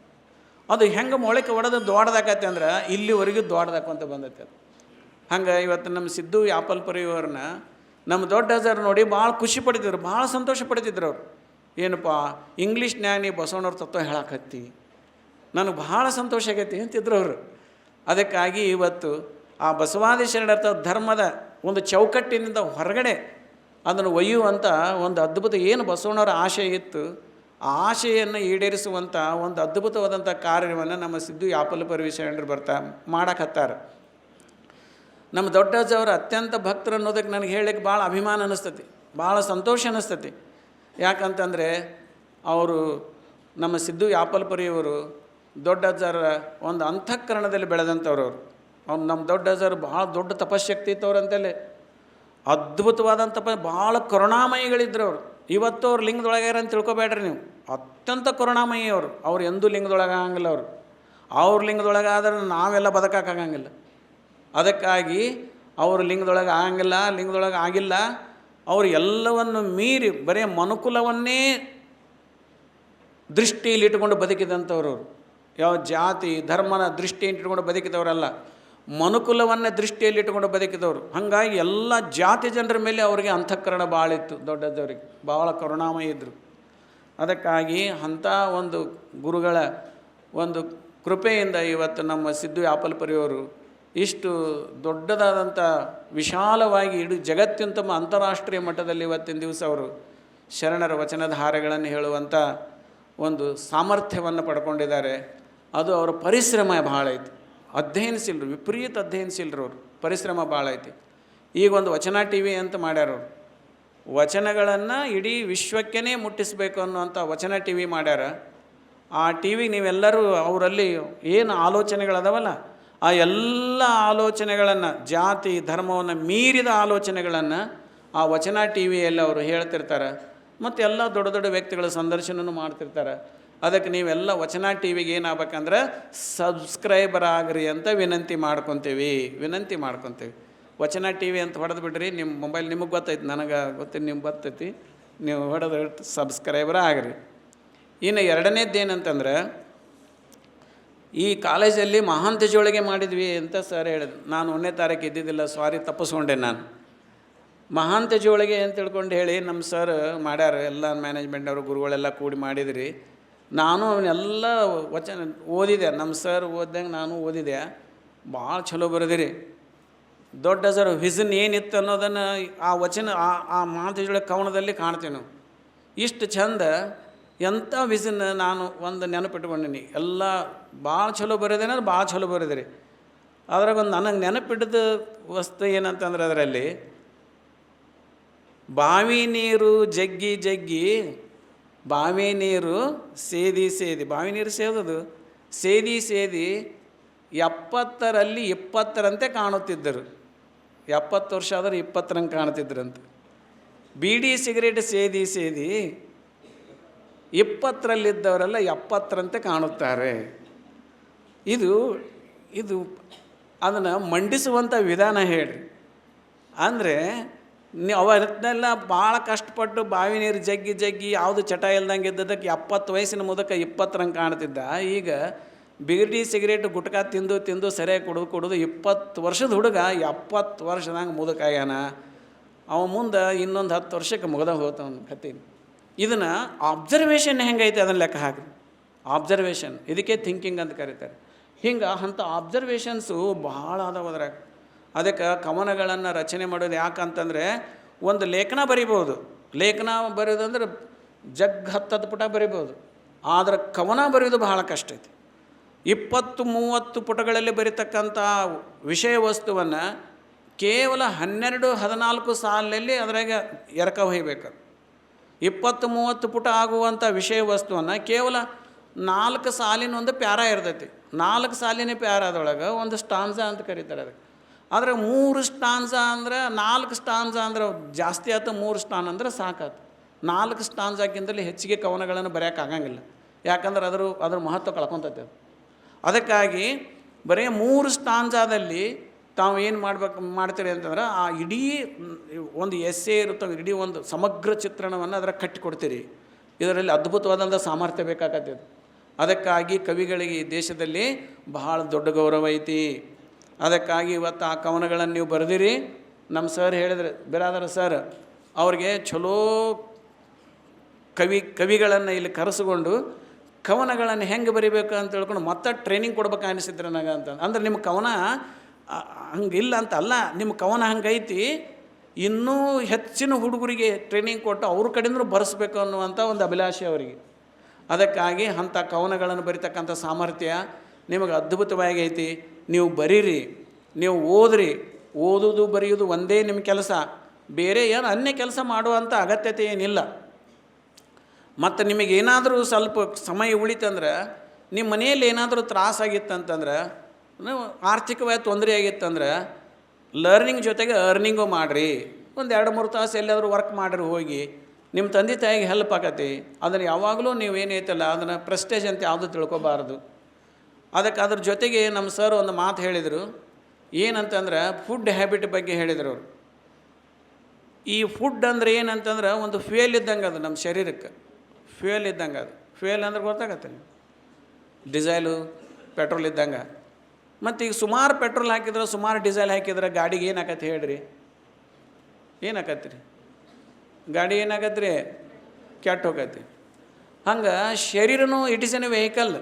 ಅದು ಹೆಂಗೆ ಮೊಳಕೆ ಹೊಡೆದು ದೊಡ್ಡದಾಕತ್ತೆ ಅಂದ್ರೆ ಇಲ್ಲಿವರೆಗೂ ದೊಡ್ಡದಾಕೊಂತ ಬಂದೈತೆ ಅದು. ಹಂಗೆ ಇವತ್ತು ನಮ್ಮ ಸಿದ್ದು ಯಾಪಲ್ಪುರಿಯವ್ರನ್ನ ನಮ್ಮ ದೊಡ್ಡ ಸರ್ ನೋಡಿ ಭಾಳ ಖುಷಿ ಪಡ್ತಿದ್ರು, ಭಾಳ ಸಂತೋಷ ಪಡ್ತಿದ್ರು ಅವರು. ಏನಪ್ಪ ಇಂಗ್ಲೀಷ್ನ್ಯಾಗ ನೀ ಬಸವಣ್ಣವ್ರ ತತ್ವ ಹೇಳಾಕತ್ತಿ, ನನಗೆ ಭಾಳ ಸಂತೋಷ ಆಗೈತಿ ಅಂತಿದ್ರು ಅವರು. ಅದಕ್ಕಾಗಿ ಇವತ್ತು ಆ ಬಸವಾದಿ ಶರಣರ ಧರ್ಮದ ಒಂದು ಚೌಕಟ್ಟಿನಿಂದ ಹೊರಗಡೆ ಅದನ್ನು ಒಯ್ಯುವಂಥ ಒಂದು ಅದ್ಭುತ ಏನು ಬಸವಣ್ಣವರ ಆಶೆ ಇತ್ತು, ಆ ಆಶೆಯನ್ನು ಈಡೇರಿಸುವಂಥ ಒಂದು ಅದ್ಭುತವಾದಂಥ ಕಾರ್ಯವನ್ನು ನಮ್ಮ ಸಿದ್ದು ಯಾಪಲ್ಪುರಿ ಶರಣರು ಮಾಡಕತ್ತಾರೆ. ನಮ್ಮ ದೊಡ್ಡಜ್ಜವರು ಅತ್ಯಂತ ಭಕ್ತರು ಅನ್ನೋದಕ್ಕೆ ನನಗೆ ಹೇಳಲಿಕ್ಕೆ ಭಾಳ ಅಭಿಮಾನ ಅನ್ನಿಸ್ತತಿ, ಭಾಳ ಸಂತೋಷ ಅನ್ನಿಸ್ತತಿ. ಯಾಕಂತಂದರೆ ಅವರು ನಮ್ಮ ಸಿದ್ದು ಯಾಪಲ್ಪುರಿಯವರು ದೊಡ್ಡಜ್ಜರ ಒಂದು ಅಂತಃಕರಣದಲ್ಲಿ ಬೆಳೆದಂಥವ್ರು. ಅವ್ರು ನಮ್ಮ ದೊಡ್ಡಜ್ಜರು ಭಾಳ ದೊಡ್ಡ ತಪಶಕ್ತಿ ಇತ್ತವ್ರಂತಲೇ, ಅದ್ಭುತವಾದಂಥ ಭಾಳ ಕರುಣಾಮಯಿಗಳಿದ್ರು ಅವರು. ಇವತ್ತು ಅವ್ರು ಲಿಂಗದೊಳಗ್ಯಾರ ಅಂತ ತಿಳ್ಕೊಬೇಡ್ರಿ ನೀವು, ಅತ್ಯಂತ ಕರುಣಾಮಯಿ ಅವರು. ಅವ್ರು ಎಂದೂ ಲಿಂಗದೊಳಗಾಗಂಗಿಲ್ಲ. ಅವ್ರ ಲಿಂಗದೊಳಗಾದ್ರೆ ನಾವೆಲ್ಲ ಬದುಕಾಗಂಗಿಲ್ಲ. ಅದಕ್ಕಾಗಿ ಅವರು ಲಿಂಗದೊಳಗೆ ಆಗಂಗಿಲ್ಲ, ಲಿಂಗದೊಳಗೆ ಆಗಿಲ್ಲ. ಅವರು ಎಲ್ಲವನ್ನು ಮೀರಿ ಬರೀ ಮನುಕುಲವನ್ನೇ ದೃಷ್ಟಿಯಲ್ಲಿ ಇಟ್ಕೊಂಡು ಬದುಕಿದಂಥವ್ರು. ಯಾವ ಜಾತಿ ಧರ್ಮನ ದೃಷ್ಟಿಯನ್ನು ಇಟ್ಕೊಂಡು ಬದುಕಿದವರಲ್ಲ, ಮನುಕುಲವನ್ನೇ ದೃಷ್ಟಿಯಲ್ಲಿ ಇಟ್ಕೊಂಡು ಬದುಕಿದವರು. ಹಾಗಾಗಿ ಎಲ್ಲ ಜಾತಿ ಜನರ ಮೇಲೆ ಅವರಿಗೆ ಅಂತಃಕರಣ ಭಾಳ ಇತ್ತು. ದೊಡ್ಡದವರಿಗೆ ಭಾಳ ಕರುಣಾಮಯಿ ಇದ್ದರು. ಅದಕ್ಕಾಗಿ ಅಂಥ ಒಂದು ಗುರುಗಳ ಒಂದು ಕೃಪೆಯಿಂದ ಇವತ್ತು ನಮ್ಮ ಸಿದ್ದು ಯಾಪಲ್ಪುರಿಯವರು ಇಷ್ಟು ದೊಡ್ಡದಾದಂಥ ವಿಶಾಲವಾಗಿ ಇಡೀ ಜಗತ್ತಿನ ತಮ್ಮ ಅಂತಾರಾಷ್ಟ್ರೀಯ ಮಟ್ಟದಲ್ಲಿ ಇವತ್ತಿನ ದಿವಸ ಅವರು ಶರಣರ ವಚನಧಾರೆಗಳನ್ನು ಹೇಳುವಂಥ ಒಂದು ಸಾಮರ್ಥ್ಯವನ್ನು ಪಡ್ಕೊಂಡಿದ್ದಾರೆ. ಅದು ಅವರ ಪರಿಶ್ರಮ ಭಾಳ ಐತಿ. ಅಧ್ಯಯನಶೀಲರು, ವಿಪರೀತ ಅಧ್ಯಯನಶೀಲರು ಅವರು, ಪರಿಶ್ರಮ ಭಾಳ ಐತಿ. ಈಗ ಒಂದು ವಚನ ಟಿ ವಿ ಅಂತ ಮಾಡ್ಯಾರವರು. ವಚನಗಳನ್ನು ಇಡೀ ವಿಶ್ವಕ್ಕೇ ಮುಟ್ಟಿಸಬೇಕು ಅನ್ನುವಂಥ ವಚನ ಟಿ ವಿ ಮಾಡ್ಯಾರ. ಆ ಟಿ ವಿ ನೀವೆಲ್ಲರೂ ಅವರಲ್ಲಿ ಏನು ಆಲೋಚನೆಗಳದಾವಲ್ಲ, ಆ ಎಲ್ಲ ಆಲೋಚನೆಗಳನ್ನು, ಜಾತಿ ಧರ್ಮವನ್ನು ಮೀರಿದ ಆಲೋಚನೆಗಳನ್ನು ಆ ವಚನ ಟಿ ವಿಯಲ್ಲಿ ಅವರು ಹೇಳ್ತಿರ್ತಾರೆ. ಮತ್ತು ಎಲ್ಲ ದೊಡ್ಡ ದೊಡ್ಡ ವ್ಯಕ್ತಿಗಳ ಸಂದರ್ಶನೂ ಮಾಡ್ತಿರ್ತಾರೆ. ಅದಕ್ಕೆ ನೀವೆಲ್ಲ ವಚನ ಟಿ ವಿಗೆ ಏನಾಗಬೇಕಂದ್ರೆ ಸಬ್ಸ್ಕ್ರೈಬರ್ ಆಗ್ರಿ ಅಂತ ವಿನಂತಿ ಮಾಡ್ಕೊತೀವಿ. ವಚನ ಟಿ ವಿ ಅಂತ ಹೊಡೆದು ಬಿಡ್ರಿ. ನಿಮ್ಮ ಮೊಬೈಲ್ ನಿಮಗೆ ಗೊತ್ತೈತಿ, ನನಗೆ ಗೊತ್ತೈತಿ, ನಿಮ್ಗೆ ಗೊತ್ತೈತಿ. ನೀವು ಹೊಡೆದು ಸಬ್ಸ್ಕ್ರೈಬರ್ ಆಗ್ರಿ. ಇನ್ನು ಎರಡನೇದ್ದೇನಂತಂದ್ರೆ, ಈ ಕಾಲೇಜಲ್ಲಿ ಮಹಾಂತೇಜೊಳಗೆ ಮಾಡಿದ್ವಿ ಅಂತ ಸರ್ ಹೇಳಿದ್ರು. ನಾನು 1ನೇ ತಾರೀಕು ಇದ್ದಿದ್ದಿಲ್ಲ, ಸಾರಿ ತಪ್ಪಿಸ್ಕೊಂಡೆ ನಾನು. ಮಹಾಂತೇಜೊಳಗೆ ಅಂತ ತಿಳ್ಕೊಂಡು ಹೇಳಿ ನಮ್ಮ ಸರ್ ಮಾಡ್ಯಾರ. ಎಲ್ಲ ಮ್ಯಾನೇಜ್ಮೆಂಟ್ನವರು ಗುರುಗಳೆಲ್ಲ ಕೂಡಿ ಮಾಡಿದ್ರಿ. ನಾನು ಅವನ್ನೆಲ್ಲ ವಚನ ಓದಿದೆ. ನಮ್ಮ ಸರ್ ಓದ್ದಂಗೆ ನಾನು ಓದಿದೆ. ಭಾಳ ಚಲೋ ಬರೆದಿರಿ. ದೊಡ್ಡ ಸರ್ ವಿಷನ್ ಏನಿತ್ತು ಅನ್ನೋದನ್ನು ಆ ವಚನ ಆ ಮಾತುಗಳ ಕವನದಲ್ಲಿ ಕಾಣ್ತೀವಿ ನಾವು. ಇಷ್ಟು ಚಂದ ಎಂಥ ವಿಷನ್ ನಾನು ಒಂದು ನೆನಪಿಟ್ಕೊಂಡೀನಿ. ಎಲ್ಲ ಭಾಳ ಚಲೋ ಬರೆದೇನೆ, ಅದು ಭಾಳ ಚಲೋ ಬರೆದಿರಿ. ಅದ್ರಾಗ ಒಂದು ನನಗೆ ನೆನಪಿಟ್ಟಿದ್ದ ವಸ್ತು ಏನಂತಂದ್ರೆ, ಅದರಲ್ಲಿ ಬಾವಿ ನೀರು ಜಗ್ಗಿ ಜಗ್ಗಿ ಬಾವಿ ನೀರು ಸೇದಿ ಸೇದಿ, ಬಾವಿ ನೀರು ಸೇದೋದು ಸೇದಿ ಸೇದಿ 70ರಲ್ಲಿ 20ರಂತೆ ಕಾಣುತ್ತಿದ್ದರು. 70 ವರ್ಷ ಆದರೂ 20ರಂಗೆ ಕಾಣುತ್ತಿದ್ದರಂತೆ. ಬೀಡಿ ಸಿಗರೇಟ್ ಸೇದಿ ಸೇದಿ 20ರಲ್ಲಿದ್ದವರೆಲ್ಲ 70ರಂತೆ ಕಾಣುತ್ತಾರೆ. ಇದು ಇದು ಅದನ್ನು ಮಂಡಿಸುವಂಥ ವಿಧಾನ ಹೇಳ್ರಿ. ಅಂದರೆ ಅವರನ್ನೆಲ್ಲ ಭಾಳ ಕಷ್ಟಪಟ್ಟು ಬಾವಿ ನೀರು ಜಗ್ಗಿ ಜಗ್ಗಿ ಯಾವುದು ಚಟ ಇಲ್ದಂಗೆ ಇದ್ದದಕ್ಕೆ 70 ವಯಸ್ಸಿನ ಮುದಕ 20ರಂಗೆ ಕಾಣ್ತಿದ್ದ. ಈಗ ಬೀಡಿ ಸಿಗರೇಟ್ ಗುಟ್ಕಾ ತಿಂದು ತಿಂದು ಸರಿಯಾಗಿ ಕುಡಿದು 20 ವರ್ಷದ ಹುಡುಗ 70 ವರ್ಷದಂಗೆ ಮುದಕಾಗ್ಯಾನ. ಅವ ಮುಂದೆ ಇನ್ನೊಂದು 10 ವರ್ಷಕ್ಕೆ ಮುಗ್ದ ಹೋಗ್ತಾವನ ಕತೆ. ಇದನ್ನು ಅಬ್ಸರ್ವೇಷನ್ ಹೆಂಗೈತೆ ಅದನ್ನು ಲೆಕ್ಕ ಹಾಕಿ. ಅಬ್ಸರ್ವೇಷನ್, ಇದಕ್ಕೆ ಥಿಂಕಿಂಗ್ ಅಂತ ಕರೀತಾರೆ. ಹಿಂಗೆ ಅಂಥ ಅಬ್ಸರ್ವೇಷನ್ಸು ಭಾಳ ಅದಾವ ಅದ್ರಾಗ. ಅದಕ್ಕೆ ಕವನಗಳನ್ನು ರಚನೆ ಮಾಡೋದು ಯಾಕಂತಂದರೆ, ಒಂದು ಲೇಖನ ಬರಿಬೋದು. ಲೇಖನ ಬರೆಯೋದಂದ್ರೆ 10 ಪುಟ ಬರಿಬೋದು. ಆದರೆ ಕವನ ಬರೆಯೋದು ಭಾಳ ಕಷ್ಟ ಐತಿ. 20-30 ಪುಟಗಳಲ್ಲಿ ಬರೀತಕ್ಕಂಥ ವಿಷಯ ವಸ್ತುವನ್ನು ಕೇವಲ 12-14 ಸಾಲಿನಲ್ಲಿ ಅದರಾಗ ಎರಕ ಹೊಯ್ಬೇಕು. 20-30 ಪುಟ ಆಗುವಂಥ ವಿಷಯ ವಸ್ತುವನ್ನು ಕೇವಲ 4 ಸಾಲಿನ ಒಂದು ಪ್ಯಾರ ಇರ್ತೈತಿ. 4 ಸಾಲಿನ ಪ್ಯಾರದೊಳಗೆ ಒಂದು ಸ್ಟಾನ್ಸಾ ಅಂತ ಕರೀತಾರೆ ಅದಕ್ಕೆ. ಆದರೆ 3 ಸ್ಟಾನ್ಸಾ ಅಂದ್ರೆ 4 ಸ್ಟಾನ್ಸಾ ಅಂದ್ರೆ ಜಾಸ್ತಿ ಆಯ್ತು, 3 ಸ್ಟಾನ್ ಅಂದ್ರೆ ಸಾಕಾಯ್ತು. 4 ಸ್ಟಾನ್ಸಾಕ್ಕಿಂತಲೇ ಹೆಚ್ಚಿಗೆ ಕವನಗಳನ್ನು ಬರೆಯೋಕ್ಕಾಗಂಗಿಲ್ಲ. ಯಾಕಂದ್ರೆ ಅದ್ರ ಮಹತ್ವ ಕಳ್ಕೊತೈತೆ ಅದು. ಅದಕ್ಕಾಗಿ ಬರೀ 3 ಸ್ಟಾನ್ಸಾದಲ್ಲಿ ತಾವು ಏನು ಮಾಡ್ತೀರಿ ಅಂತಂದ್ರೆ, ಆ ಇಡೀ ಒಂದು ಎಸ್ಸೆ ಇರುತ್ತವೆ, ಇಡೀ ಒಂದು ಸಮಗ್ರ ಚಿತ್ರಣವನ್ನು ಅದರ ಕಟ್ಟಿಕೊಡ್ತೀರಿ. ಇದರಲ್ಲಿ ಅದ್ಭುತವಾದಂಥ ಸಾಮರ್ಥ್ಯ ಬೇಕಾಗತ್ತೆ. ಅದಕ್ಕಾಗಿ ಕವಿಗಳಿಗೆ ಈ ದೇಶದಲ್ಲಿ ಬಹಳ ದೊಡ್ಡ ಗೌರವ ಐತಿ. ಅದಕ್ಕಾಗಿ ಇವತ್ತು ಆ ಕವನಗಳನ್ನು ನೀವು ಬರೆದಿರಿ. ನಮ್ಮ ಸರ್ ಹೇಳಿದ್ರೆ, ಬಿರಾದರ ಸರ್ ಅವ್ರಿಗೆ ಚಲೋ ಕವಿಗಳನ್ನು ಇಲ್ಲಿ ಕರೆಸಿಕೊಂಡು ಕವನಗಳನ್ನು ಹೆಂಗೆ ಬರಿಬೇಕು ಅಂತ ಹೇಳ್ಕೊಂಡು ಮತ್ತೆ ಟ್ರೈನಿಂಗ್ ಕೊಡ್ಬೇಕು ಅನಿಸಿದ್ರೆ ನನಗೆ ಅಂತ. ಅಂದ್ರೆ ನಿಮ್ಮ ಕವನ ಹಂಗಿಲ್ಲ ಅಂತ ಅಲ್ಲ, ನಿಮ್ಮ ಕವನ ಹಂಗೈತಿ, ಇನ್ನೂ ಹೆಚ್ಚಿನ ಹುಡುಗರಿಗೆ ಟ್ರೈನಿಂಗ್ ಕೊಟ್ಟು ಅವ್ರ ಕಡೆಯಿಂದ ಬರೆಸ್ಬೇಕು ಅನ್ನುವಂಥ ಒಂದು ಅಭಿಲಾಷೆ ಅವರಿಗೆ. ಅದಕ್ಕಾಗಿ ಅಂಥ ಕವನಗಳನ್ನು ಬರಿತಕ್ಕಂಥ ಸಾಮರ್ಥ್ಯ ನಿಮಗೆ ಅದ್ಭುತವಾಗಿ ಐತಿ. ನೀವು ಬರೀರಿ, ನೀವು ಓದ್ರಿ. ಓದೋದು ಬರೆಯೋದು ಒಂದೇ ನಿಮ್ಮ ಕೆಲಸ, ಬೇರೆ ಏನು ಅನ್ಯ ಕೆಲಸ ಮಾಡುವಂಥ ಅಗತ್ಯತೆ ಏನಿಲ್ಲ. ಮತ್ತು ನಿಮಗೇನಾದರೂ ಸ್ವಲ್ಪ ಸಮಯ ಉಳಿತಂದ್ರೆ, ನಿಮ್ಮ ಮನೆಯಲ್ಲಿ ಏನಾದರೂ ತ್ರಾಸಾಗಿತ್ತಂತಂದ್ರೆ, ಆರ್ಥಿಕವಾಗಿ ತೊಂದರೆ ಆಗಿತ್ತಂದ್ರೆ, ಲರ್ನಿಂಗ್ ಜೊತೆಗೆ ಅರ್ನಿಂಗು ಮಾಡಿರಿ. ಒಂದು 2-3 ತಾಸು ಎಲ್ಲಾದರೂ ವರ್ಕ್ ಮಾಡಿರಿ ಹೋಗಿ. ನಿಮ್ಮ ತಂದೆ ತಾಯಿಗೆ ಹೆಲ್ಪ್ ಆಗತ್ತೆ. ಅದನ್ನು ಯಾವಾಗಲೂ ನೀವೇನೈತಲ್ಲ ಅದನ್ನು ಪ್ರೆಸ್ಟೇಜ್ ಅಂತ ಯಾವುದೂ ತಿಳ್ಕೊಬಾರ್ದು. ಅದಕ್ಕೆ ಅದ್ರ ಜೊತೆಗೆ ನಮ್ಮ ಸರ್ ಒಂದು ಮಾತು ಹೇಳಿದರು. ಏನಂತಂದ್ರೆ ಫುಡ್ ಹ್ಯಾಬಿಟ್ ಬಗ್ಗೆ ಹೇಳಿದರು ಅವರು. ಈ ಫುಡ್ ಅಂದರೆ ಏನಂತಂದ್ರೆ ಒಂದು ಫ್ಯೂಯಲ್ ಇದ್ದಂಗೆ ಅದು ನಮ್ಮ ಶರೀರಕ್ಕೆ. ಫ್ಯೂಯಲ್ ಇದ್ದಂಗೆ ಅದು. ಫ್ಯೂಯಲ್ ಅಂದ್ರೆ ಗೊತ್ತಾಗತ್ತೆ, ಡೀಸೆಲು ಪೆಟ್ರೋಲ್ ಇದ್ದಂಗೆ. ಮತ್ತು ಈಗ ಸುಮಾರು ಪೆಟ್ರೋಲ್ ಹಾಕಿದ್ರೆ, ಸುಮಾರು ಡೀಸೆಲ್ ಹಾಕಿದ್ರೆ ಗಾಡಿಗೆ ಏನಾಗತ್ತೆ ಹೇಳ್ರಿ? ಏನಾಕತ್ರಿ? ಗಾಡಿ ಏನಾಗತ್ರಿ? ಕೆಟ್ಟು ಹೋಗತ್ತೆ. ಹಂಗೆ ಶರೀರನೂ ಇಟ್ ಇಸ್ ಎನ್ ವೆಹಿಕಲ್.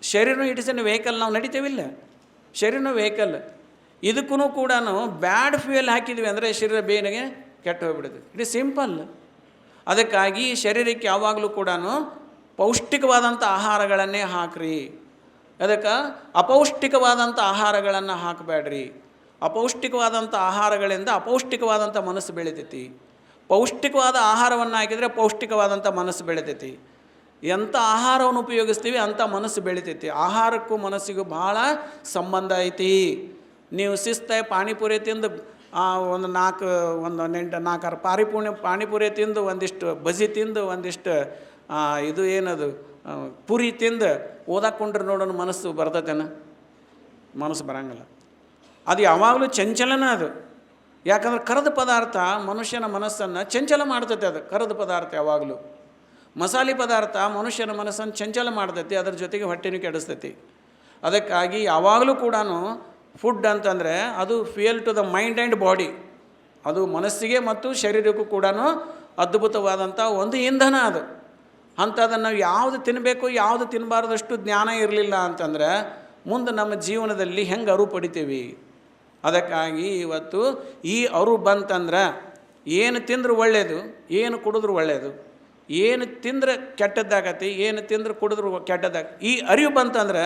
ಶರೀರನೂ ಇಟ್ ಇಸ್ ಎನ್ ವೆಹಿಕಲ್. ನಾವು ನಡಿತೇವಿಲ್ಲ, ಶರೀರನೂ ವೆಹಿಕಲ್. ಇದಕ್ಕೂ ಕೂಡ ಬ್ಯಾಡ್ ಫ್ಯೂಯಲ್ ಹಾಕಿದ್ವಿ ಅಂದರೆ ಶರೀರ ಬೇಗನೆ ಕೆಟ್ಟು ಹೋಗ್ಬಿಡುತ್ತೆ. It is simple. ಅದಕ್ಕಾಗಿ ಶರೀರಕ್ಕೆ ಯಾವಾಗಲೂ ಕೂಡ ಪೌಷ್ಟಿಕವಾದಂಥ ಆಹಾರಗಳನ್ನೇ ಹಾಕ್ರಿ. ಅದಕ್ಕೆ ಅಪೌಷ್ಟಿಕವಾದಂಥ ಆಹಾರಗಳನ್ನು ಹಾಕಬೇಡ್ರಿ. ಅಪೌಷ್ಟಿಕವಾದಂಥ ಆಹಾರಗಳಿಂದ ಅಪೌಷ್ಟಿಕವಾದಂಥ ಮನಸ್ಸು ಬೆಳಿತೈತಿ. ಪೌಷ್ಟಿಕವಾದ ಆಹಾರವನ್ನು ಹಾಕಿದರೆ ಪೌಷ್ಟಿಕವಾದಂಥ ಮನಸ್ಸು ಬೆಳಿತೈತಿ. ಎಂಥ ಆಹಾರವನ್ನು ಉಪಯೋಗಿಸ್ತೀವಿ ಅಂಥ ಮನಸ್ಸು ಬೆಳಿತೈತಿ. ಆಹಾರಕ್ಕೂ ಮನಸ್ಸಿಗೂ ಭಾಳ ಸಂಬಂಧ ಐತಿ. ನೀವು ಶಿಸ್ತಾಗಿ ಪಾನಿಪುರಿ ತಿಂದು ಒಂದು 4-6 ಪಾನಿಪುರಿ ತಿಂದು, ಒಂದಿಷ್ಟು ಬಜಿ ತಿಂದು, ಒಂದಿಷ್ಟು ಇದು ಏನದು ಪುರಿ ತಿಂದು ಓದಾಕೊಂಡ್ರೆ ನೋಡೋಣ ಮನಸ್ಸು ಬರ್ತೈತೇನ? ಮನಸ್ಸು ಬರೋಂಗಿಲ್ಲ. ಅದು ಯಾವಾಗಲೂ ಚಂಚಲನ ಅದು. ಯಾಕಂದ್ರೆ ಕರದ ಪದಾರ್ಥ ಮನುಷ್ಯನ ಮನಸ್ಸನ್ನು ಚಂಚಲ ಮಾಡ್ತೈತೆ. ಅದು ಕರದ ಪದಾರ್ಥ ಯಾವಾಗಲೂ. ಮಸಾಲೆ ಪದಾರ್ಥ ಮನುಷ್ಯನ ಮನಸ್ಸನ್ನು ಚಂಚಲ ಮಾಡ್ತೈತಿ, ಅದರ ಜೊತೆಗೆ ಹೊಟ್ಟೆನೂ ಕೆಡಿಸ್ತೈತಿ. ಅದಕ್ಕಾಗಿ ಯಾವಾಗಲೂ ಕೂಡ ಫುಡ್ ಅಂತಂದರೆ ಅದು fuel to the mind and body. ಅದು ಮನಸ್ಸಿಗೆ ಮತ್ತು ಶರೀರಕ್ಕೂ ಕೂಡ ಅದ್ಭುತವಾದಂಥ ಒಂದು ಇಂಧನ ಅದು. ಅಂಥದನ್ನು ನಾವು ಯಾವುದು ತಿನ್ನಬೇಕು ಯಾವುದು ತಿನ್ನಬಾರ್ದಷ್ಟು ಜ್ಞಾನ ಇರಲಿಲ್ಲ ಅಂತಂದರೆ ಮುಂದೆ ನಮ್ಮ ಜೀವನದಲ್ಲಿ ಹೆಂಗೆ ಅರಿವು ಪಡಿತೀವಿ? ಅದಕ್ಕಾಗಿ ಇವತ್ತು ಈ ಅರು ಬಂತಂದ್ರೆ ಏನು ತಿಂದ್ರೆ ಒಳ್ಳೆಯದು, ಏನು ಕುಡಿದ್ರು ಒಳ್ಳೆಯದು, ಏನು ತಿಂದ್ರೆ ಕೆಟ್ಟದ್ದಾಗತ್ತೆ, ಏನು ತಿಂದ್ರೆ ಕುಡಿದ್ರು ಕೆಟ್ಟದಾಗ. ಈ ಅರಿವು ಬಂತಂದ್ರೆ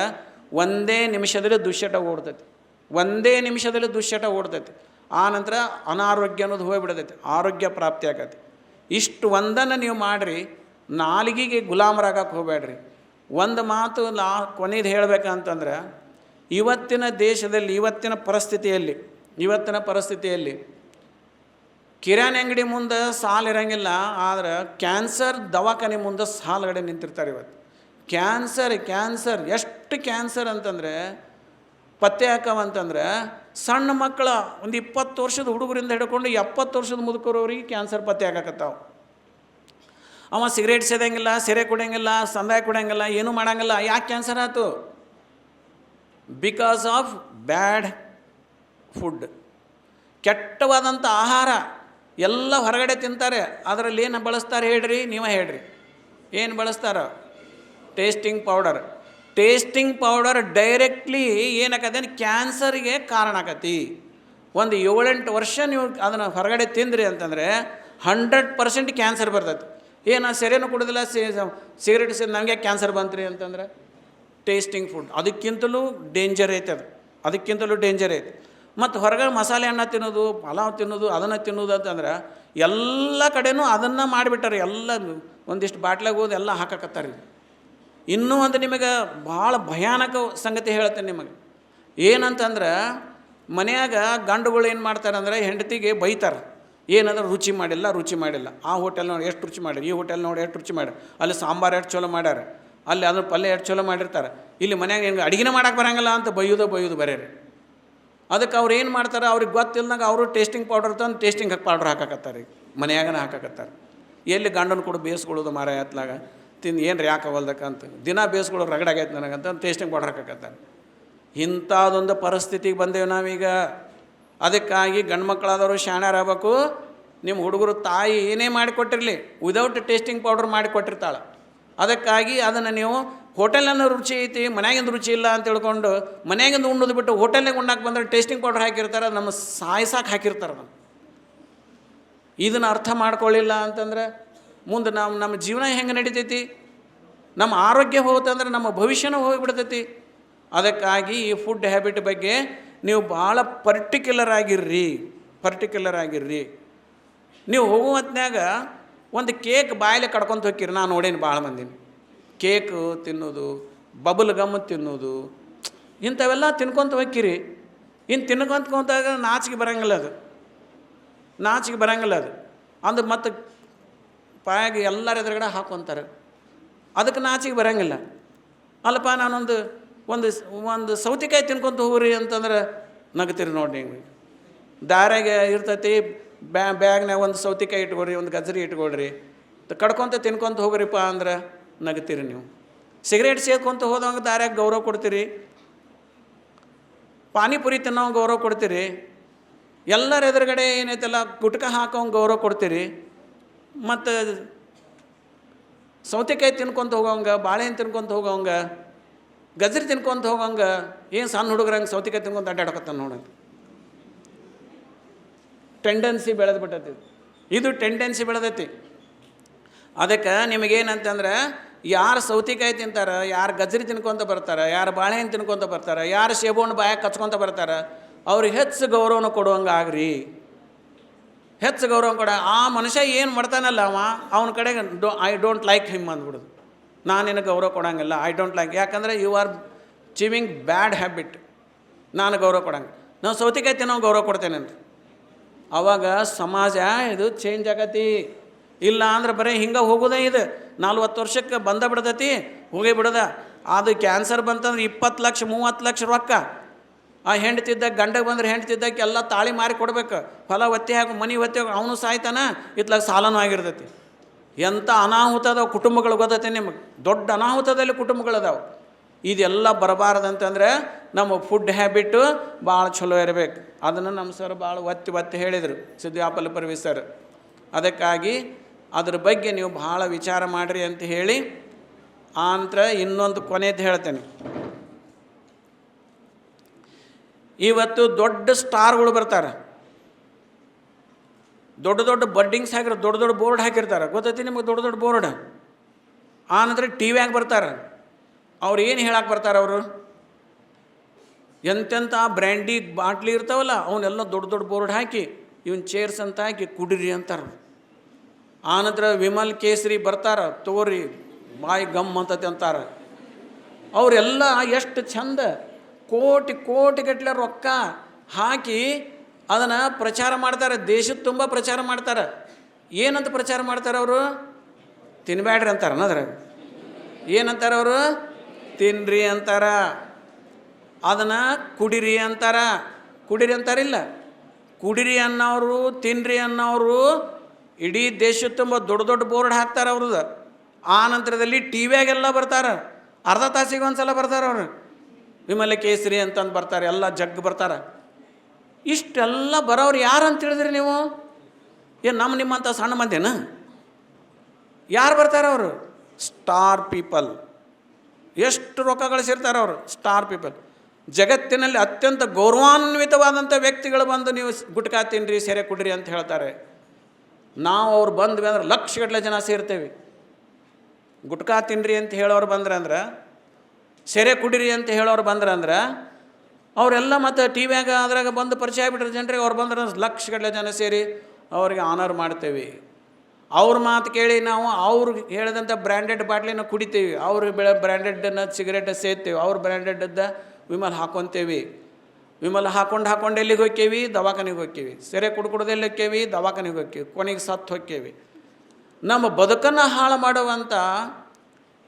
ಒಂದೇ ನಿಮಿಷದಲ್ಲಿ ದುಶ್ಚಟ ಓಡ್ತೈತಿ, ಒಂದೇ ನಿಮಿಷದಲ್ಲಿ ದುಶ್ಚಟ ಓಡ್ತೈತಿ. ಆ ನಂತರ ಅನಾರೋಗ್ಯ ಅನ್ನೋದು ಹೋಗಿಬಿಡ್ತೈತಿ, ಆರೋಗ್ಯ ಪ್ರಾಪ್ತಿ ಆಗತ್ತೆ. ಇಷ್ಟು ಒಂದನ್ನು ನೀವು ಮಾಡಿರಿ, ನಾಲಿಗೆಗೆ ಗುಲಾಮರಾಗಕ್ಕೆ ಹೋಗಬೇಡ್ರಿ. ಒಂದು ಮಾತು ಕೊನೆಯದು ಹೇಳಬೇಕಂತಂದ್ರೆ, ಇವತ್ತಿನ ದೇಶದಲ್ಲಿ ಇವತ್ತಿನ ಪರಿಸ್ಥಿತಿಯಲ್ಲಿ ಕಿರಾಣಿ ಅಂಗಡಿ ಮುಂದೆ ಸಾಲು ಇರೋಂಗಿಲ್ಲ, ಆದರೆ ಕ್ಯಾನ್ಸರ್ ದವಾಖಾನೆ ಮುಂದೆ ಸಾಲುಗಡೆ ನಿಂತಿರ್ತಾರೆ. ಇವತ್ತು ಕ್ಯಾನ್ಸರ್ ಎಷ್ಟು ಕ್ಯಾನ್ಸರ್ ಅಂತಂದರೆ ಪತ್ತೆ ಹಾಕವಂತಂದ್ರೆ ಸಣ್ಣ ಮಕ್ಕಳ ಒಂದು 20 ವರ್ಷದ ಹುಡುಗರಿಂದ ಹಿಡ್ಕೊಂಡು 70 ವರ್ಷದ ಮುದುಕರವ್ರಿಗೆ ಕ್ಯಾನ್ಸರ್ ಪತ್ತೆ ಹಾಕಕತ್ತಾವ. ಅವ ಸಿಗರೇಟ್ ಸೇದಂಗಿಲ್ಲ, ಸೆರೆ ಕುಡಿಯಂಗಿಲ್ಲ, ಸಂದಾಯ ಕುಡಿಯಂಗಿಲ್ಲ, ಏನೂ ಮಾಡೋಂಗಿಲ್ಲ. ಯಾಕೆ ಕ್ಯಾನ್ಸರ್ ಆಯ್ತು? Because of bad food. ಕೆಟ್ಟವಾದಂಥ ಆಹಾರ ಎಲ್ಲ ಹೊರಗಡೆ ತಿಂತಾರೆ. ಅದರಲ್ಲಿ ಏನು ಬಳಸ್ತಾರೆ ಹೇಳ್ರಿ, ನೀವೇ ಹೇಳ್ರಿ, ಏನು ಬಳಸ್ತಾರ? ಟೇಸ್ಟಿಂಗ್ ಪೌಡರ್ ಡೈರೆಕ್ಟ್ಲಿ ಏನಾಗತ್ತೆ, ಕ್ಯಾನ್ಸರ್ಗೆ ಕಾರಣ ಆಕತಿ. ಒಂದು 7-8 ವರ್ಷ ನೀವು ಅದನ್ನು ಹೊರಗಡೆ ತಿಂದ್ರಿ ಅಂತಂದರೆ 100% ಕ್ಯಾನ್ಸರ್ ಬರ್ತೈತಿ. ಏನು ಸೆರೆನೂ ಕುಡೋದಿಲ್ಲ, ಸಿಗರೇಟ್ ಸೇರಿ ನನಗೆ ಕ್ಯಾನ್ಸರ್ ಬಂತ್ರಿ ಅಂತಂದ್ರೆ ಟೇಸ್ಟಿಂಗ್ ಫುಡ್ ಅದಕ್ಕಿಂತಲೂ ಡೇಂಜರ್ ಐತೆ. ಮತ್ತು ಹೊರಗಡೆ ಮಸಾಲೆ ಅನ್ನ ತಿನ್ನೋದು, ಪಲಾವ್ ತಿನ್ನೋದು, ಅದನ್ನು ತಿನ್ನೋದು ಅಂತಂದ್ರೆ ಎಲ್ಲ ಕಡೆನೂ ಅದನ್ನು ಮಾಡಿಬಿಟ್ಟಾರೆ. ಎಲ್ಲ ಒಂದಿಷ್ಟು ಬಾಟ್ಲಾಗ ಹೋದು ಎಲ್ಲ ಹಾಕಕತ್ತಾರೆ. ಇನ್ನೂ ಒಂದು ನಿಮಗೆ ಭಾಳ ಭಯಾನಕ ಸಂಗತಿ ಹೇಳ್ತೇನೆ ನಿಮಗೆ. ಏನಂತಂದ್ರೆ ಮನೆಯಾಗ ಗಂಡುಗಳು ಏನು ಮಾಡ್ತಾರೆ ಅಂದರೆ ಹೆಂಡತಿಗೆ ಬೈತಾರೆ. ಏನಂದ್ರೆ ರುಚಿ ಮಾಡಿಲ್ಲ, ಆ ಹೋಟೆಲ್ ನೋಡಿ ಎಷ್ಟು ರುಚಿ ಮಾಡ್ಯಾರ, ಈ ಹೋಟೆಲ್ ನೋಡಿ ಎಷ್ಟು ರುಚಿ ಮಾಡ್ಯಾರ, ಅಲ್ಲಿ ಸಾಂಬಾರು ಎಷ್ಟು ಚಲೋ ಮಾಡ್ಯಾರ, ಅಲ್ಲಿ ಅದ್ರ ಪಲ್ಯ ಎಷ್ಟು ಚಲೋ ಮಾಡಿರ್ತಾರೆ, ಇಲ್ಲಿ ಮನ್ಯಾಗ ಏನು ಅಡುಗೆನೇ ಮಾಡೋಕೆ ಬರೋಂಗಿಲ್ಲ ಅಂತ ಬೈಯೋದು ಬರೀರಿ. ಅದಕ್ಕೆ ಅವ್ರು ಏನು ಮಾಡ್ತಾರೆ, ಅವ್ರಿಗೆ ಗೊತ್ತಿಲ್ಲದಾಗ ಅವರು ಟೇಸ್ಟಿಂಗ್ ಪೌಡರ್ ತಂದು ಟೇಸ್ಟಿಂಗ್ ಪೌಡರ್ ಹಾಕಕತ್ತಾರೆ, ಹಾಕಕತ್ತಾರೆ. ಎಲ್ಲಿ ಗಂಡನ ಕೂಡ ಬೇಯಿಸ್ಕೊಳ್ಳೋದು ಮಾರ ಎತ್ತಲಾಗ ತಿಂದು ಏನು ರೀ ಯಾಕವಲ್ದಕ್ಕಂತ ದಿನ ಬೇಯಿಸ್ಕೊಳ್ಳೋ ರಗಡಾಗೈತೆ ನನಗಂತ ಟೇಸ್ಟಿಂಗ್ ಪೌಡರ್ ಹಾಕಕತ್ತಾರೆ. ಇಂಥದ್ದೊಂದು ಪರಿಸ್ಥಿತಿಗೆ ಬಂದೇವೆ ನಾವೀಗ. ಅದಕ್ಕಾಗಿ ಗಂಡು ಮಕ್ಕಳಾದವರು ಶಾಣ್ಯರಾಗಬೇಕು. ನಿಮ್ಮ ಹುಡುಗರು ತಾಯಿ ಏನೇ ಮಾಡಿಕೊಟ್ಟಿರಲಿ ವಿದೌಟ್ ಟೇಸ್ಟಿಂಗ್ ಪೌಡರ್ ಮಾಡಿಕೊಟ್ಟಿರ್ತಾಳೆ. ಅದಕ್ಕಾಗಿ ಅದನ್ನು ನೀವು ಹೋಟೆಲ್ನ ರುಚಿ ಐತಿ, ಮನ್ಯಾಗಿಂದ ರುಚಿ ಇಲ್ಲ ಅಂತ ತಿಳ್ಕೊಂಡು ಮನ್ಯಾಗಿಂದ ಉಣ್ಣೋದು ಬಿಟ್ಟು ಹೋಟೆಲ್ನಾಗ ಉಣ್ಣಾಕೆ ಬಂದರೆ ಟೇಸ್ಟಿಂಗ್ ಪೌಡರ್ ಹಾಕಿರ್ತಾರೆ, ನಮ್ಮ ಸಾಯ್ಸಾಕೆ ಹಾಕಿರ್ತಾರೆ. ಇದನ್ನು ಅರ್ಥ ಮಾಡ್ಕೊಳ್ಳಿಲ್ಲ ಅಂತಂದ್ರೆ ಮುಂದೆ ನಮ್ಮ ಜೀವನ ಹೆಂಗೆ ನಡೀತೈತಿ, ನಮ್ಮ ಆರೋಗ್ಯ ಹೋಗುತ್ತಂದ್ರೆ ನಮ್ಮ ಭವಿಷ್ಯನೂ ಹೋಗಿಬಿಡ್ತೈತಿ. ಅದಕ್ಕಾಗಿ ಈ ಫುಡ್ ಹ್ಯಾಬಿಟ್ ಬಗ್ಗೆ ನೀವು ಭಾಳ ಪರ್ಟಿಕ್ಯುಲರ್ ಆಗಿರ್ರಿ. ನೀವು ಹೋಗುವ ಹೊತ್ನ್ಯಾಗ ಒಂದು ಕೇಕ್ ಬಾಯಲ್ಲಿ ಕಡ್ಕೊತ ಹೋಗ್ತೀರಿ. ನಾನು ನೋಡೇನಿ ಭಾಳ ಮಂದಿನ ಕೇಕು ತಿನ್ನೋದು, ಬಬಲ್ ಗಮ್ ತಿನ್ನೋದು, ಇಂಥವೆಲ್ಲ ತಿನ್ಕೊತ ಹೋಗ್ತೀರಿ. ಇನ್ನು ತಿನ್ಕೊಂತಾಗ ನಾಚಿಕೆ ಬರೋಂಗಿಲ್ಲ ಅದು ಅಂದ್ರೆ ಮತ್ತೆ ಪಾಯಾಗಿ ಎಲ್ಲರ ಎದುರುಗಡೆ ಹಾಕ್ಕೊತಾರೆ. ಅದಕ್ಕೆ ನಾಚಿಕೆ ಬರೋಂಗಿಲ್ಲ. ಅಲ್ಲಪ್ಪ ನಾನೊಂದು ಒಂದು ಸೌತೆಕಾಯಿ ತಿನ್ಕೊತ ಹೋಗ್ರಿ ಅಂತಂದ್ರೆ ನಗ್ತೀರಿ ನೋಡಿ. ಹಿಂಗೆ ದಾರ್ಯಾಗೆ ಇರ್ತೈತಿ, ಬ್ಯಾಗ್ನಾಗ ಒಂದು ಸೌತೆಕಾಯಿ ಇಟ್ಕೊಳ್ರಿ, ಒಂದು ಗಜ್ಜರಿ ಇಟ್ಕೊಳ್ರಿ, ಕಡ್ಕೊತ ತಿನ್ಕೊತ ಹೋಗ್ರಿಪ್ಪ ಅಂದ್ರೆ ನಗ್ತೀರಿ ನೀವು. ಸಿಗರೇಟ್ ಸೇದ್ಕೊತ ಹೋದವಂಗೆ ದಾರ್ಯಾಗ ಗೌರವ ಕೊಡ್ತೀರಿ, ಪಾನಿಪುರಿ ತಿನ್ನೋಂಗೆ ಗೌರವ ಕೊಡ್ತೀರಿ, ಎಲ್ಲರ ಎದುರುಗಡೆ ಏನೈತಲ್ಲ ಗುಟ್ಕ ಹಾಕೋಂಗೆ ಗೌರವ ಕೊಡ್ತೀರಿ, ಮತ್ತು ಸೌತೆಕಾಯಿ ತಿನ್ಕೊತ ಹೋಗೋಂಗೆ, ಬಾಳೆಹಣ್ಣು ತಿನ್ಕೊತ ಹೋಗೋಂಗೆ, ಗಜ್ಜರಿ ತಿನ್ಕೊತ ಹೋಗೋಂಗೆ, ಏನು ಸಣ್ಣ ಹುಡುಗರಂಗೆ ಸೌತೆಕಾಯಿ ತಿನ್ಕೊತ ಅಡ್ಡಾಡಕತ್ತಾನ ನೋಡೋದು. ಟೆಂಡೆನ್ಸಿ ಬೆಳೆದೈತಿ. ಅದಕ್ಕೆ ನಿಮಗೇನಂತಂದ್ರೆ ಯಾರು ಸೌತೆಕಾಯಿ ತಿಂತಾರೆ, ಯಾರು ಗಜ್ಜರಿ ತಿನ್ಕೊತ ಬರ್ತಾರೆ, ಯಾರು ಬಾಳೆಹಣ್ಣು ತಿನ್ಕೊತ ಬರ್ತಾರೆ, ಯಾರು ಸೇಬುಹಣ್ಣು ಬಾಯಾಗ ಕಚ್ಕೊತ ಬರ್ತಾರೆ, ಅವ್ರಿಗೆ ಹೆಚ್ಚು ಗೌರವನ ಕೊಡುವಂಗೆ ಆಗ್ರಿ. ಹೆಚ್ಚು ಗೌರವ ಕೊಡ. ಆ ಮನುಷ್ಯ ಏನು ಮಾಡ್ತಾನಲ್ಲ ಅವನ ಕಡೆಗೆ ಐ ಡೋಂಟ್ ಲೈಕ್ ಹಿಮ್ ಅಂದ್ಬಿಡೋದು. ನಾನು ನಿನಗೆ ಗೌರವ ಕೊಡೋಂಗಿಲ್ಲ, ಐ ಡೋಂಟ್ ಲೈಕ್, ಯಾಕಂದರೆ you are chewing bad habit. ನಾನು ಗೌರವ ಕೊಡಂಗೆ, ನಾವು ಸೌತೆಕಾಯಿ ತಿನ್ನೋ ಗೌರವ ಕೊಡ್ತೇನೆ ಅಂತ. ಆವಾಗ ಸಮಾಜ ಇದು ಚೇಂಜ್ ಆಗತಿ. ಇಲ್ಲ ಅಂದ್ರೆ ಬರೀ ಹಿಂಗೆ ಹೋಗೋದೇ. ಇದು 40 ವರ್ಷಕ್ಕೆ ಬಿಡ್ತೈತಿ, ಹೋಗೇ ಬಿಡೋದ. ಅದು ಕ್ಯಾನ್ಸರ್ ಬಂತಂದ್ರೆ 20 ಲಕ್ಷ 30 ಲಕ್ಷ ರೊಕ್ಕ. ಆ ಹೆಂಡ್ತಿದ್ದಾಗ ಗಂಡಗೆ ಬಂದ್ರೆ ಹೆಂಡ್ತಿದ್ದಕ್ಕೆ ಎಲ್ಲ ತಾಳಿ ಮಾರಿ ಕೊಡ್ಬೇಕು, ಹೊಲ ಒತ್ತಿ ಹಾಕಿ ಮನೆ ಒತ್ತಿ ಹಾಕಿ ಅವನು ಸಾಯ್ತಾನ, ಇತ್ಲಾಗ ಸಾಲನೂ ಆಗಿರ್ತೈತಿ. ಎಂಥ ಅನಾಹುತ ಅದಾವೆ ಕುಟುಂಬಗಳು ಗೊತ್ತೈತೆ ನಿಮಗೆ. ದೊಡ್ಡ ಅನಾಹುತದಲ್ಲಿ ಕುಟುಂಬಗಳದಾವೆ. ಇದೆಲ್ಲ ಬರಬಾರ್ದಂತಂದ್ರೆ ನಮ್ಮ ಫುಡ್ ಹ್ಯಾಬಿಟ್ಟು ಭಾಳ ಚಲೋ ಇರಬೇಕು. ಅದನ್ನು ನಮ್ಮ ಸರ್ ಭಾಳ ಒತ್ತಿ ಹೇಳಿದರು, ಸಿದ್ಧಾಪಲ್ ಪರ್ವಿ ಸರ್. ಅದಕ್ಕಾಗಿ ಅದ್ರ ಬಗ್ಗೆ ನೀವು ಭಾಳ ವಿಚಾರ ಮಾಡಿರಿ ಅಂತ ಹೇಳಿ ಇನ್ನೊಂದು ಕೊನೆಯದು ಹೇಳ್ತೇನೆ. ಇವತ್ತು ದೊಡ್ಡ ಸ್ಟಾರ್ಗಳು ಬರ್ತಾರೆ, ದೊಡ್ಡ ದೊಡ್ಡ ಬರ್ಡಿಂಗ್ಸ್ ಹಾಕಿರೋ, ದೊಡ್ಡ ದೊಡ್ಡ ಬೋರ್ಡ್ ಹಾಕಿರ್ತಾರೆ, ಗೊತ್ತೈತಿ ನಿಮಗೆ? ದೊಡ್ಡ ದೊಡ್ಡ ಬೋರ್ಡ್. ಆನಂತರ ಟಿ ವಿಯಾಗ ಬರ್ತಾರೆ. ಅವ್ರು ಏನು ಹೇಳಕ್ಕೆ ಬರ್ತಾರೆ? ಅವರು ಎಂತೆಂಥ ಬ್ರ್ಯಾಂಡಿ ಬಾಟ್ಲಿ ಇರ್ತಾವಲ್ಲ ಅವನ್ನೆಲ್ಲ ದೊಡ್ಡ ದೊಡ್ಡ ಬೋರ್ಡ್ ಹಾಕಿ ಇವನ್ ಚೇರ್ಸ್ ಅಂತ ಹಾಕಿ ಕುಡಿರಿ ಅಂತಾರೆ. ಆನಂತರ ವಿಮಲ್ ಕೇಸರಿ ಬರ್ತಾರೆ, ತೋರಿ ಬಾಯಿ ಗಮ್ ಅಂತತಿ ಅಂತಾರೆ. ಅವರೆಲ್ಲ ಎಷ್ಟು ಚಂದ ಕೋಟಿ ಕೋಟಿಗಟ್ಟಲೆ ರೊಕ್ಕ ಹಾಕಿ ಅದನ್ನು ಪ್ರಚಾರ ಮಾಡ್ತಾರೆ, ದೇಶದ ತುಂಬ ಪ್ರಚಾರ ಮಾಡ್ತಾರೆ. ಏನಂತ ಪ್ರಚಾರ ಮಾಡ್ತಾರೆ ಅವರು? ತಿನ್ಬ್ಯಾಡ್ರಿ ಅಂತಾರೆ. ಅದ್ರಾಗ ಏನಂತಾರೆ ಅವರು? ತಿನ್ರಿ ಅಂತಾರ. ಅದನ್ನು ಕುಡಿರಿ ಅಂತಾರ. ಕುಡಿರಿ ಅಂತಾರಿಲ್ಲ, ಕುಡಿರಿ ಅನ್ನೋರು ತಿನ್ರಿ ಅನ್ನೋರು ಇಡೀ ದೇಶದ ತುಂಬ ದೊಡ್ಡ ದೊಡ್ಡ ಬೋರ್ಡ್ ಹಾಕ್ತಾರೆ ಅವ್ರದ್ದು. ಆ ನಂತರದಲ್ಲಿ ಟಿ ವಿಯಾಗೆಲ್ಲ ಬರ್ತಾರೆ, ಅರ್ಧ ತಾಸಿಗೆ ಒಂದು ಸಲ ಬರ್ತಾರೆ ಅವರು. ವಿಮಲ ಕೇಸರಿ ಅಂತಂದು ಬರ್ತಾರೆ, ಎಲ್ಲ ಜಗ್ ಬರ್ತಾರೆ. ಇಷ್ಟೆಲ್ಲ ಬರೋರು ಯಾರು ಅಂತ ಹೇಳಿದ್ರಿ ನೀವು? ಏನು ನಿಮ್ಮಂಥ ಸಣ್ಣ ಮಂದಿನ? ಯಾರು ಬರ್ತಾರೆ ಅವರು? Star people. ಎಷ್ಟು ರೊಕ್ಕ ಗಳಿಸಿರ್ತಾರೆ ಅವರು, ಸ್ಟಾರ್ ಪೀಪಲ್. ಜಗತ್ತಿನಲ್ಲಿ ಅತ್ಯಂತ ಗೌರವಾನ್ವಿತವಾದಂಥ ವ್ಯಕ್ತಿಗಳು ಬಂದು ನೀವು ಗುಟ್ಕಾ ತಿನ್ನಿರಿ, ಸೆರೆ ಕುಡಿರಿ ಅಂತ ಹೇಳ್ತಾರೆ. ನಾವು ಅವ್ರು ಬಂದ್ವಿ ಅಂದ್ರೆ ಲಕ್ಷಗಟ್ಟಲೆ ಜನ ಸೇರ್ತೇವೆ. ಗುಟ್ಕಾ ತಿನ್ನಿರಿ ಅಂತ ಹೇಳೋರು ಬಂದ್ರೆ ಅಂದ್ರೆ, ಸೆರೆ ಕುಡಿರಿ ಅಂತ ಹೇಳೋರು ಬಂದ್ರೆ ಅಂದ್ರೆ, ಅವರೆಲ್ಲ ಮತ್ತು ಟಿ ವಿಯಾಗ ಅದ್ರಾಗ ಬಂದು ಪರಿಚಯ ಆಗಿಬಿಟ್ರೆ ಜನರಿಗೆ, ಅವ್ರು ಬಂದ್ರೆ ಲಕ್ಷಗಟ್ಟಲೆ ಜನ ಸೇರಿ ಅವ್ರಿಗೆ ಆನರ್ ಮಾಡ್ತೇವೆ. ಅವ್ರ ಮಾತು ಕೇಳಿ ನಾವು ಅವ್ರು ಹೇಳಿದಂಥ ಬ್ರ್ಯಾಂಡೆಡ್ ಬಾಟ್ಲಿನ ಕುಡಿತೀವಿ, ಅವ್ರು ಬ್ರ್ಯಾಂಡೆಡ್ನ ಸಿಗರೇಟ್ ಸೇರ್ತೇವೆ, ಅವ್ರು ಬ್ರ್ಯಾಂಡೆಡ್ದ ವಿಮಲ್ ಹಾಕ್ಕೊತೇವಿ. ವಿಮಲ್ ಹಾಕೊಂಡು ಎಲ್ಲಿಗೆ ಹೋಕ್ಕೇವಿ? ದವಾಖಾನೆಗೆ ಹೋಕ್ಕೇವಿ. ಸೆರೆ ಕುಡ್ಕೊಡೋದೆಲ್ಲಿ ಹೋಕ್ಕೇವಿ? ದವಾಖಾನೆಗೆ ಹೋಕ್ಕೇವಿ. ಕೊನೆಗೆ ಸತ್ತು ಹೋಕ್ಕೇವಿ. ನಮ್ಮ ಬದುಕನ್ನು ಹಾಳು ಮಾಡುವಂಥ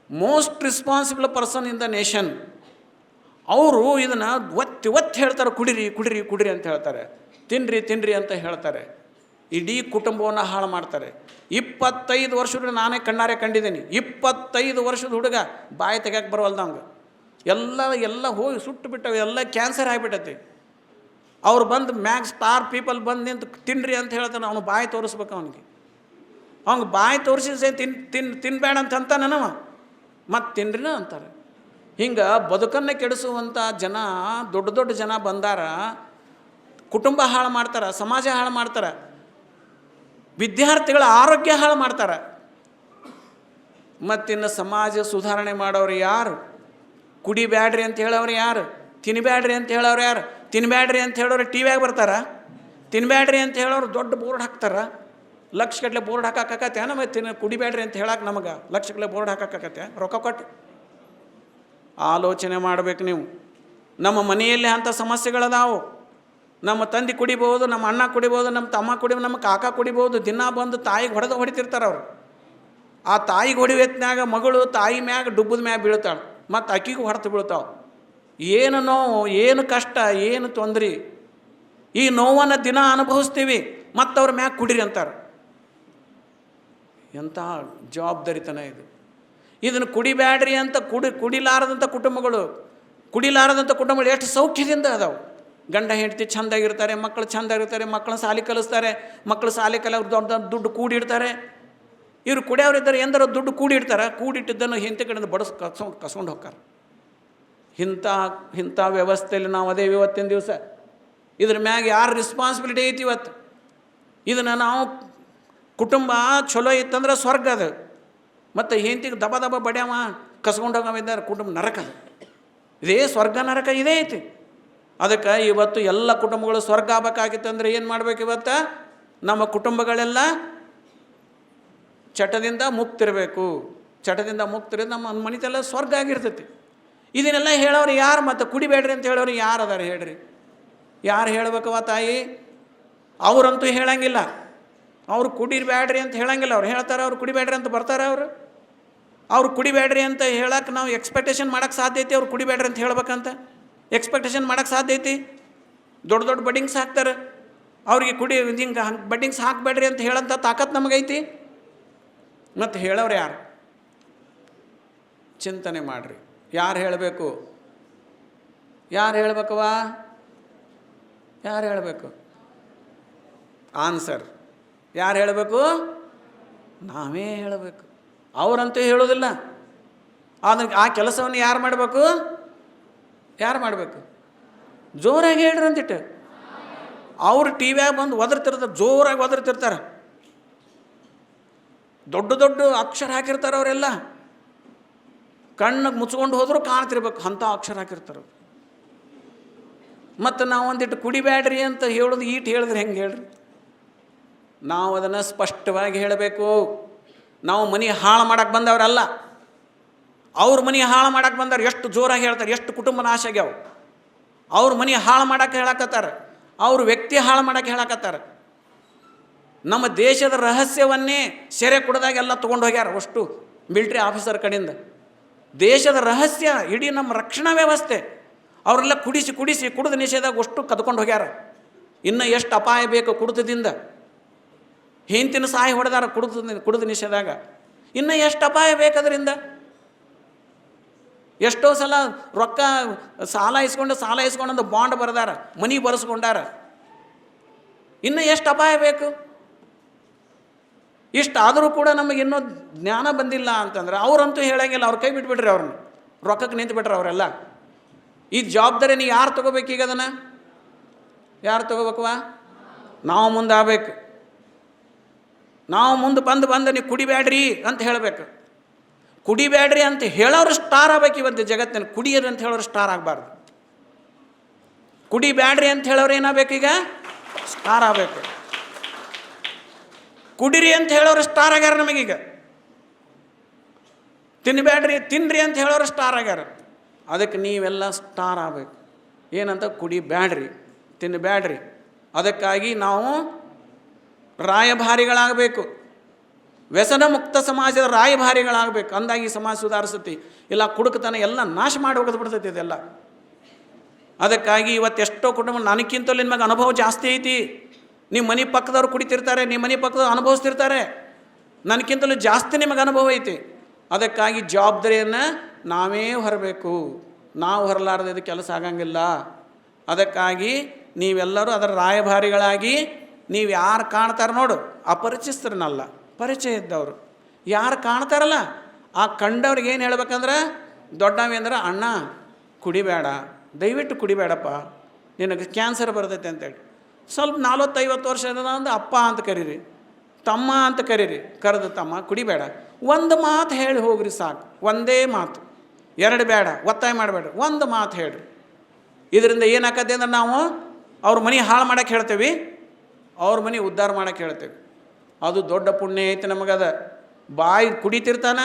most responsible person in the nation ಅವರು ಇದನ್ನು ಒತ್ತಿ ಹೇಳ್ತಾರೆ, ಕುಡಿರಿ ಕುಡಿರಿ ಕುಡಿರಿ ಅಂತ ಹೇಳ್ತಾರೆ, ತಿನ್ನಿರಿ ತಿನ್ನಿರಿ ಅಂತ ಹೇಳ್ತಾರೆ. ಇಡೀ ಕುಟುಂಬವನ್ನು ಹಾಳು ಮಾಡ್ತಾರೆ. 25 ವರ್ಷದ ನಾನೇ ಕಣ್ಣಾರೆ ಕಂಡಿದ್ದೀನಿ. 25 ವರ್ಷದ ಹುಡುಗ ಬಾಯಿ ತೆಗ್ಯಾಕೆ ಬರೋಲ್ದಂಗೆ ಎಲ್ಲ ಹೋಗಿ ಸುಟ್ಟು ಬಿಟ್ಟವೆ, ಎಲ್ಲ ಕ್ಯಾನ್ಸರ್ ಆಗಿಬಿಟ್ಟತಿ. ಅವ್ರು ಬಂದು ಮ್ಯಾಗ್ ಸ್ಟಾರ್ ಪೀಪಲ್ ಬಂದು ನಿಂತು ತಿನ್ನಿರಿ ಅಂತ ಹೇಳ್ತಾನೆ. ಅವನು ಬಾಯಿ ತೋರಿಸ್ಬೇಕು, ಅವ್ನಿಗೆ ಬಾಯಿ ತೋರಿಸಿ ತಿನ್ಬೇಡ ಅಂತ ನನವ ಮತ್ತು ತಿನ್ರಿನ ಅಂತಾರೆ. ಹಿಂಗೆ ಬದುಕನ್ನು ಕೆಡಿಸುವಂಥ ಜನ, ದೊಡ್ಡ ದೊಡ್ಡ ಜನ ಬಂದಾರ. ಕುಟುಂಬ ಹಾಳು ಮಾಡ್ತಾರೆ, ಸಮಾಜ ಹಾಳು ಮಾಡ್ತಾರೆ, ವಿದ್ಯಾರ್ಥಿಗಳ ಆರೋಗ್ಯ ಹಾಳು ಮಾಡ್ತಾರೆ. ಮತ್ತಿನ್ನು ಸಮಾಜ ಸುಧಾರಣೆ ಮಾಡೋರು ಯಾರು? ಕುಡಿಬ್ಯಾಡ್ರಿ ಅಂತ ಹೇಳೋರು ಯಾರು? ತಿನ್ಬ್ಯಾಡ್ರಿ ಅಂತ ಹೇಳೋರು ಯಾರು? ತಿನ್ಬ್ಯಾಡ್ರಿ ಅಂತ ಹೇಳೋರು ಟಿ ವಿಯಾಗ ಬರ್ತಾರ. ತಿನ್ಬ್ಯಾಡ್ರಿ ಅಂತ ಹೇಳೋರು ದೊಡ್ಡ ಬೋರ್ಡ್ ಹಾಕ್ತಾರೆ. ಲಕ್ಷಗಟ್ಟಲೆ ಬೋರ್ಡ್ ಹಾಕಾಕತ್ತೆ. ನಮ್ಮ ಕುಡಿಬ್ಯಾಡ್ರಿ ಅಂತ ಹೇಳಕ್ಕೆ ನಮಗೆ ಲಕ್ಷಗಟ್ಟಲೆ ಬೋರ್ಡ್ ಹಾಕಾಕತ್ತೆ ರೊಕ್ಕ ಕೊಟ್ಟು? ಆಲೋಚನೆ ಮಾಡಬೇಕು ನೀವು. ನಮ್ಮ ಮನೆಯಲ್ಲಿ ಅಂಥ ಸಮಸ್ಯೆಗಳದಾವು. ನಮ್ಮ ತಂದೆ ಕುಡಿಬೋದು, ನಮ್ಮ ಅಣ್ಣ ಕುಡಿಬೋದು, ನಮ್ಮ ತಮ್ಮ ಕುಡಿಬೋದು, ನಮ್ಮ ಕಾಕ ಕುಡಿಬೋದು. ದಿನ ಬಂದು ತಾಯಿಗೆ ಹೊಡಿತಿರ್ತಾರೆ ಅವರು. ಆ ತಾಯಿಗೆ ಹೊಡಿವೆತ್ನಾಗ ಮಗಳು ತಾಯಿ ಮ್ಯಾಗ ಡುಬ್ಬದ ಮ್ಯಾಗ ಬೀಳ್ತಾಳೆ, ಮತ್ತು ಅಕ್ಕಿಗೂ ಹೊಡೆದು ಬೀಳ್ತಾವೆ. ಏನು ನೋವು, ಏನು ಕಷ್ಟ, ಏನು ತೊಂದರೆ. ಈ ನೋವನ್ನು ದಿನ ಅನುಭವಿಸ್ತೀವಿ, ಮತ್ತು ಅವ್ರ ಮ್ಯಾಗ ಕುಡಿರಿ ಅಂತಾರೆ. ಎಂಥ ಜವಾಬ್ದಾರಿತನ ಇದು. ಇದನ್ನು ಕುಡಿಬ್ಯಾಡ್ರಿ ಅಂತ ಕುಡಿಲಾರದಂಥ ಕುಟುಂಬಗಳು ಎಷ್ಟು ಸೌಖ್ಯದಿಂದ ಅದಾವೆ. ಗಂಡ ಹೆಂಡತಿ ಚೆಂದಾಗಿರ್ತಾರೆ, ಮಕ್ಕಳು ಚೆಂದಾಗಿರ್ತಾರೆ, ಮಕ್ಕಳನ್ನ ಶಾಲೆ ಕಲಿಸ್ತಾರೆ, ಮಕ್ಕಳು ಶಾಲೆ ಕಲಿಯೋರು ದೊಡ್ಡ ದೊಡ್ಡ ದುಡ್ಡು ಕೂಡಿಡ್ತಾರೆ. ಇವರು ಕುಡಿಯೋರಿದ್ದಾರೆ, ಎಂದರೋ ದುಡ್ಡು ಕೂಡಿಡ್ತಾರೆ. ಕೂಡಿಟ್ಟಿದ್ದನ್ನು ಹೆಂಡತಿ ಕಡೆಯಿಂದ ಕಸ್ಕೊಂಡು ಹೋಗ್ತಾರೆ. ಇಂಥ ವ್ಯವಸ್ಥೆಯಲ್ಲಿ ನಾವು ಅದೇ ಇವತ್ತಿನ ದಿವಸ. ಇದ್ರ ಮ್ಯಾಗ ಯಾರು ರೆಸ್ಪಾನ್ಸಿಬಿಲಿಟಿ ಐತಿ ಇವತ್ತು? ಇದನ್ನು ನಾವು ಕುಟುಂಬ ಚಲೋ ಇತ್ತಂದ್ರೆ ಸ್ವರ್ಗ ಅದು. ಮತ್ತು ಹೆಂಡತಿಗೆ ದಬ ಬಡ್ಯಾವ ಕಸ್ಕೊಂಡು ಹೋಗಿದ್ದಾರೆ, ಕುಟುಂಬ ನರಕ ಅದು. ಇದೇ ಸ್ವರ್ಗ ನರಕ ಇದೇ ಐತಿ. ಅದಕ್ಕೆ ಇವತ್ತು ಎಲ್ಲ ಕುಟುಂಬಗಳು ಸ್ವರ್ಗ ಆಗಬೇಕಾಗಿತ್ತಂದ್ರೆ ಏನು ಮಾಡ್ಬೇಕು? ಇವತ್ತು ನಮ್ಮ ಕುಟುಂಬಗಳೆಲ್ಲ ಚಟದಿಂದ ಮುಕ್ತಿರಬೇಕು. ಚಟದಿಂದ ಮುಕ್ತಿರೋದು ನಮ್ಮ ಮನೆತೆಲ್ಲ ಸ್ವರ್ಗ ಆಗಿರ್ತೈತಿ. ಇದನ್ನೆಲ್ಲ ಹೇಳೋರು ಯಾರು? ಮತ್ತು ಕುಡಿಬೇಡ್ರಿ ಅಂತ ಹೇಳೋರು ಯಾರು ಅದಾರ ಹೇಳ್ರಿ? ಯಾರು ಹೇಳ್ಬೇಕವ ತಾಯಿ? ಅವರಂತೂ ಹೇಳಂಗಿಲ್ಲ. ಅವ್ರು ಕುಡಿಬೇಡ್ರಿ ಅಂತ ಹೇಳಂಗಿಲ್ಲ. ಅವ್ರು ಹೇಳ್ತಾರೆ, ಅವ್ರು ಕುಡಿಬೇಡ್ರಿ ಅಂತ ಬರ್ತಾರೆ. ಅವ್ರು ಕುಡಿಬೇಡ್ರಿ ಅಂತ ಹೇಳಕ್ಕೆ ನಾವು ಎಕ್ಸ್ಪೆಕ್ಟೇಷನ್ ಮಾಡೋಕ್ಕೆ ಸಾಧ್ಯ ಐತಿ. ಅವ್ರು ಕುಡಿಬೇಡ್ರಿ ಅಂತ ಹೇಳ್ಬೇಕಂತ ಎಕ್ಸ್ಪೆಕ್ಟೇಷನ್ ಮಾಡೋಕ್ಕೆ ಸಾಧ್ಯ ಐತಿ? ದೊಡ್ಡ ದೊಡ್ಡ ಬಡ್ಡಿಂಗ್ಸ್ ಹಾಕ್ತಾರೆ. ಅವ್ರಿಗೆ ಹಿಂಗೆ ಬಡ್ಡಿಂಗ್ಸ್ ಹಾಕಬೇಡ್ರಿ ಅಂತ ಹೇಳೋಂಥ ತಾಕತ್ತು ನಮಗೈತಿ? ಮತ್ತು ಹೇಳೋರು ಯಾರು? ಚಿಂತನೆ ಮಾಡಿರಿ. ಯಾರು ಹೇಳಬೇಕು? ಯಾರು ಹೇಳ್ಬೇಕವ? ಯಾರು ಹೇಳಬೇಕು? ಆನ್ಸರ್ ಯಾರು ಹೇಳಬೇಕು? ನಾವೇ ಹೇಳಬೇಕು. ಅವರಂತೂ ಹೇಳೋದಿಲ್ಲ. ಆದರೆ ಆ ಕೆಲಸವನ್ನು ಯಾರು ಮಾಡಬೇಕು? ಜೋರಾಗಿ ಹೇಳ್ರಿ ಅಂತಿಟ್ಟು. ಅವ್ರು ಟಿ ವ್ಯಾಗ ಬಂದು ಒದರ್ತಿರ್ತಾರೆ, ಜೋರಾಗಿ ಒದರ್ತಿರ್ತಾರೆ, ದೊಡ್ಡ ದೊಡ್ಡ ಅಕ್ಷರ ಹಾಕಿರ್ತಾರೆ ಅವರೆಲ್ಲ. ಕಣ್ಣಿಗೆ ಮುಚ್ಕೊಂಡು ಹೋದರೂ ಕಾಣ್ತಿರ್ಬೇಕು ಅಂಥ ಅಕ್ಷರ ಹಾಕಿರ್ತಾರೆ. ಮತ್ತು ನಾವು ಒಂದಿಟ್ಟು ಕುಡಿಬ್ಯಾಡ್ರಿ ಅಂತ ಹೇಳೋದು ಈಟ್ ಹೇಳಿದ್ರೆ ಹೆಂಗೆ ಹೇಳ್ರಿ? ನಾವು ಅದನ್ನು ಸ್ಪಷ್ಟವಾಗಿ ಹೇಳಬೇಕು. ನಾವು ಮನೆ ಹಾಳು ಮಾಡಕ್ಕೆ ಬಂದವರಲ್ಲ, ಅವ್ರ ಮನೆ ಹಾಳು ಮಾಡಕ್ಕೆ ಬಂದವ್ರು. ಎಷ್ಟು ಜೋರಾಗಿ ಹೇಳ್ತಾರೆ, ಎಷ್ಟು ಕುಟುಂಬ ನಾಶ ಆಗ್ಯಾವ. ಅವ್ರ ಮನೆ ಹಾಳು ಮಾಡಕ್ಕೆ ಹೇಳಕತ್ತಾರೆ, ಅವ್ರ ವ್ಯಕ್ತಿ ಹಾಳು ಮಾಡಕ್ಕೆ ಹೇಳಕತ್ತಾರೆ. ನಮ್ಮ ದೇಶದ ರಹಸ್ಯವನ್ನೇ ಸೆರೆ ಕುಡ್ದಾಗ ಎಲ್ಲ ತೊಗೊಂಡು ಹೋಗ್ಯಾರ ಅಷ್ಟು ಮಿಲ್ಟ್ರಿ ಆಫೀಸರ್ ಕಡೆಯಿಂದ. ದೇಶದ ರಹಸ್ಯ, ಇಡೀ ನಮ್ಮ ರಕ್ಷಣಾ ವ್ಯವಸ್ಥೆ ಅವರೆಲ್ಲ ಕುಡಿದು ನಿಷೇಧಾಗ ಅಷ್ಟು ಕದ್ಕೊಂಡು ಹೋಗ್ಯಾರ. ಇನ್ನು ಎಷ್ಟು ಅಪಾಯ ಬೇಕು ಕುಡಿತದಿಂದ? ಹೆಂತಿನ ಸಾಯಿ ಹೊಡೆದಾರ ಕುಡಿದು ನಿಷೇಧಾಗ. ಇನ್ನು ಎಷ್ಟು ಅಪಾಯ ಬೇಕದ್ರಿಂದ? ಎಷ್ಟೋ ಸಲ ರೊಕ್ಕ ಸಾಲ ಇಸ್ಕೊಂಡು ಬಾಂಡ್ ಬರೆದಾರ, ಮನಿ ಬರೆಸ್ಕೊಂಡಾರ. ಇನ್ನು ಎಷ್ಟು ಅಪಾಯ ಬೇಕು? ಇಷ್ಟಾದರೂ ಕೂಡ ನಮಗೆ ಇನ್ನೂ ಜ್ಞಾನ ಬಂದಿಲ್ಲ ಅಂತಂದ್ರೆ ಅವರಂತೂ ಹೇಳಂಗಿಲ್ಲ. ಅವ್ರ ಕೈ ಬಿಟ್ಬಿಟ್ರಿ, ಅವ್ರನ್ನ ರೊಕ್ಕಕ್ಕೆ ನಿಂತುಬಿಟ್ರೆ ಅವರೆಲ್ಲ. ಈ ಜವಾಬ್ದಾರಿ ನೀವು ಯಾರು ತೊಗೋಬೇಕು? ಈಗ ಅದನ್ನು ಯಾರು ತೊಗೋಬೇಕವ? ನಾವು ಮುಂದೆ ಆಗಬೇಕು. ನಾವು ಮುಂದೆ ಬಂದು ನೀವು ಕುಡಿಬ್ಯಾಡ್ರಿ ಅಂತ ಹೇಳಬೇಕು. ಕುಡಿಬ್ಯಾಡ್ರಿ ಅಂತ ಹೇಳೋರು ಸ್ಟಾರ್ ಆಗ್ಬೇಕು ಇವತ್ತು ಜಗತ್ತಿನ. ಕುಡಿಯೋರು ಅಂತ ಹೇಳೋರು ಸ್ಟಾರ್ ಆಗಬಾರ್ದು. ಕುಡಿಬ್ಯಾಡ್ರಿ ಅಂತ ಹೇಳೋರು ಏನಾಗಬೇಕು? ಈಗ ಸ್ಟಾರ್ ಆಗಬೇಕು. ಕುಡಿರಿ ಅಂತ ಹೇಳೋರು ಸ್ಟಾರ್ ಆಗ್ಯಾರ ನಮಗೀಗ. ತಿನ್ರಿ ಅಂತ ಹೇಳೋರು ಸ್ಟಾರ್ ಆಗ್ಯಾರ. ಅದಕ್ಕೆ ನೀವೆಲ್ಲ ಸ್ಟಾರ್ ಆಗಬೇಕು. ಏನಂತ? ಕುಡಿಬ್ಯಾಡ್ರಿ, ತಿನ್ನಬ್ಯಾಡ್ರಿ. ಅದಕ್ಕಾಗಿ ನಾವು ರಾಯಭಾರಿಗಳಾಗಬೇಕು. ವ್ಯಸನ ಮುಕ್ತ ಸಮಾಜದ ರಾಯಭಾರಿಗಳಾಗಬೇಕು. ಅಂದಾಗಿ ಸಮಾಜ ಸುಧಾರಿಸುತ್ತೆ. ಇಲ್ಲ ಕುಡುಕತನ ಎಲ್ಲ ನಾಶ ಮಾಡಿ ಹೋಗೋದು ಬಿಡ್ತೈತಿ ಇದೆಲ್ಲ. ಅದಕ್ಕಾಗಿ ಇವತ್ತು ಎಷ್ಟೋ ಕುಟುಂಬ, ನನಗಿಂತಲೂ ನಿಮಗೆ ಅನುಭವ ಜಾಸ್ತಿ ಐತಿ. ನಿಮ್ಮ ಮನೆ ಪಕ್ಕದವ್ರು ಕುಡಿತಿರ್ತಾರೆ, ನಿಮ್ಮ ಮನೆ ಪಕ್ಕದವ್ರು ಅನುಭವಿಸ್ತಿರ್ತಾರೆ. ನನಗಿಂತಲೂ ಜಾಸ್ತಿ ನಿಮಗೆ ಅನುಭವ ಐತಿ. ಅದಕ್ಕಾಗಿ ಜವಾಬ್ದಾರಿಯನ್ನು ನಾವೇ ಹೊರಬೇಕು. ನಾವು ಹೊರಲಾರದೆ ಇದು ಕೆಲಸ ಆಗಂಗಿಲ್ಲ. ಅದಕ್ಕಾಗಿ ನೀವೆಲ್ಲರೂ ಅದರ ರಾಯಭಾರಿಗಳಾಗಿ, ನೀವು ಯಾರು ಕಾಣ್ತಾರೆ ನೋಡು, ಅಪರಿಚಿತರನ್ನಲ್ಲ, ಪರಿಚಯ ಇದ್ದವರು ಯಾರು ಕಾಣ್ತಾರಲ್ಲ ಆ ಕಂಡವ್ರಿಗೆ ಏನು ಹೇಳ್ಬೇಕಂದ್ರೆ, ದೊಡ್ಡವಿ ಅಂದ್ರೆ ಅಣ್ಣ ಕುಡಿಬೇಡ, ದಯವಿಟ್ಟು ಕುಡಿಬೇಡಪ್ಪ, ನಿನಗೆ ಕ್ಯಾನ್ಸರ್ ಬರ್ತೈತೆ ಅಂತೇಳಿ. ಸ್ವಲ್ಪ 40-50 ವರ್ಷ ಅಂದ್ರೆ ಅಪ್ಪ ಅಂತ ಕರೀರಿ, ತಮ್ಮ ಅಂತ ಕರೀರಿ. ಕರೆದು ತಮ್ಮ ಕುಡಿಬೇಡ, ಒಂದು ಮಾತು ಹೇಳಿ ಹೋಗ್ರಿ ಸಾಕು. ಒಂದೇ ಮಾತು, 2 ಬೇಡ, ಒತ್ತಾಯ ಮಾಡಬೇಡ, ಒಂದು ಮಾತು ಹೇಳ್ರಿ. ಇದರಿಂದ ಏನಾಕತ್ತೆ ಅಂದ್ರೆ ನಾವು ಅವ್ರ ಮನೆ ಹಾಳು ಮಾಡೋಕ್ಕೆ ಹೇಳ್ತೇವೆ, ಅವ್ರ ಮನೆ ಉದ್ಧಾರ ಮಾಡೋಕ್ಕೆ ಹೇಳ್ತೇವೆ. ಅದು ದೊಡ್ಡ ಪುಣ್ಯ ಐತೆ ನಮಗದ. ಬಾಯಿ ಕುಡಿತಿರ್ತಾನ,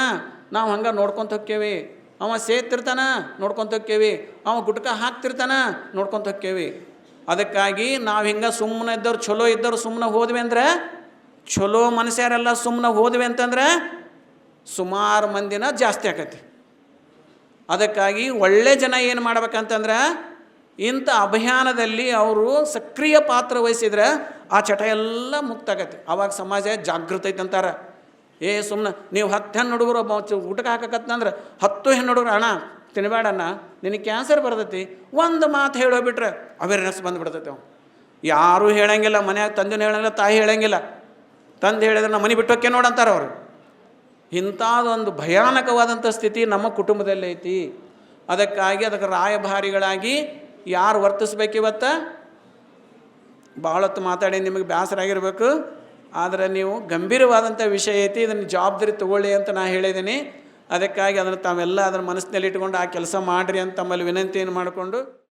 ನಾವು ಹಂಗೆ ನೋಡ್ಕೊತ ಹೋಕ್ಕೇವಿ. ಅವ ಸೇರ್ತಿರ್ತಾನ, ನೋಡ್ಕೊತ ಹೋಕ್ಕೇವಿ. ಅವ ಗುಟ್ಕ ಹಾಕ್ತಿರ್ತಾನ, ನೋಡ್ಕೊತ ಹೋಕ್ಕೇವಿ. ಅದಕ್ಕಾಗಿ ನಾವು ಹಿಂಗೆ ಸುಮ್ಮನೆ ಇದ್ದವ್ರು, ಚಲೋ ಇದ್ದವ್ರು ಸುಮ್ಮನೆ ಹೋದ್ವಿ ಅಂದ್ರೆ, ಚಲೋ ಮನುಷ್ಯರೆಲ್ಲ ಸುಮ್ಮನೆ ಹೋದ್ವಿ ಅಂತಂದ್ರೆ ಸುಮಾರು ಮಂದಿನ ಜಾಸ್ತಿ ಆಕತಿ. ಅದಕ್ಕಾಗಿ ಒಳ್ಳೆ ಜನ ಏನು ಮಾಡ್ಬೇಕಂತಂದ್ರೆ, ಇಂಥ ಅಭಿಯಾನದಲ್ಲಿ ಅವರು ಸಕ್ರಿಯ ಪಾತ್ರ ವಹಿಸಿದ್ರೆ ಆ ಚಟ ಎಲ್ಲ ಮುಕ್ತ ಆಗತ್ತೆ. ಆವಾಗ ಸಮಾಜ ಜಾಗೃತ ಐತೆ ಅಂತಾರೆ. ಸುಮ್ಮನೆ ನೀವು 10 ಹೆಣ್ಣು ಹುಡುಗರು ಊಟಕ್ಕೆ ಹಾಕಕತ್ತಂದ್ರೆ 10 ಹೆಣ್ಣು ಹುಡುಗರು, ಅಣ್ಣ ತಿನ್ನಬೇಡಣ್ಣ ನಿನಗೆ ಕ್ಯಾನ್ಸರ್ ಬರ್ತೈತಿ, ಒಂದು ಮಾತು ಹೇಳೋಬಿಟ್ರೆ ಅವೇರ್ನೆಸ್ ಬಂದುಬಿಡ್ತೈತೆ. ಅವು ಯಾರೂ ಹೇಳಂಗಿಲ್ಲ, ಮನ್ಯಾಗ ತಂದೆನೂ ಹೇಳಂಗಿಲ್ಲ, ತಾಯಿ ಹೇಳಂಗಿಲ್ಲ. ತಂದೆ ಹೇಳಿದ್ರೆ ನಮ್ಮ ಮನೆ ಬಿಟ್ಟೋಕೆ ನೋಡಂತಾರೆ ಅವರು. ಇಂಥದ್ದೊಂದು ಭಯಾನಕವಾದಂಥ ಸ್ಥಿತಿ ನಮ್ಮ ಕುಟುಂಬದಲ್ಲಿ ಐತಿ. ಅದಕ್ಕಾಗಿ ಅದಕ್ಕೆ ರಾಯಭಾರಿಗಳಾಗಿ ಯಾರು ವರ್ತಿಸ್ಬೇಕು? ಇವತ್ತು ಭಾಳ ಹೊತ್ತು ಮಾತಾಡಿ ನಿಮಗೆ ಬೇಸರ ಆಗಿರಬೇಕು. ಆದರೆ ನೀವು ಗಂಭೀರವಾದಂಥ ವಿಷಯ ಐತಿ, ಇದನ್ನು ಜವಾಬ್ದಾರಿ ತೊಗೊಳ್ಳಿ ಅಂತ ನಾನು ಹೇಳಿದ್ದೀನಿ. ಅದಕ್ಕಾಗಿ ಅದನ್ನು ತಾವೆಲ್ಲ ಅದನ್ನು ಮನಸ್ಸಿನಲ್ಲಿ ಇಟ್ಕೊಂಡು ಆ ಕೆಲಸ ಮಾಡಿರಿ ಅಂತ ತಮ್ಮಲ್ಲಿ ವಿನಂತಿಯನ್ನು ಮಾಡಿಕೊಂಡು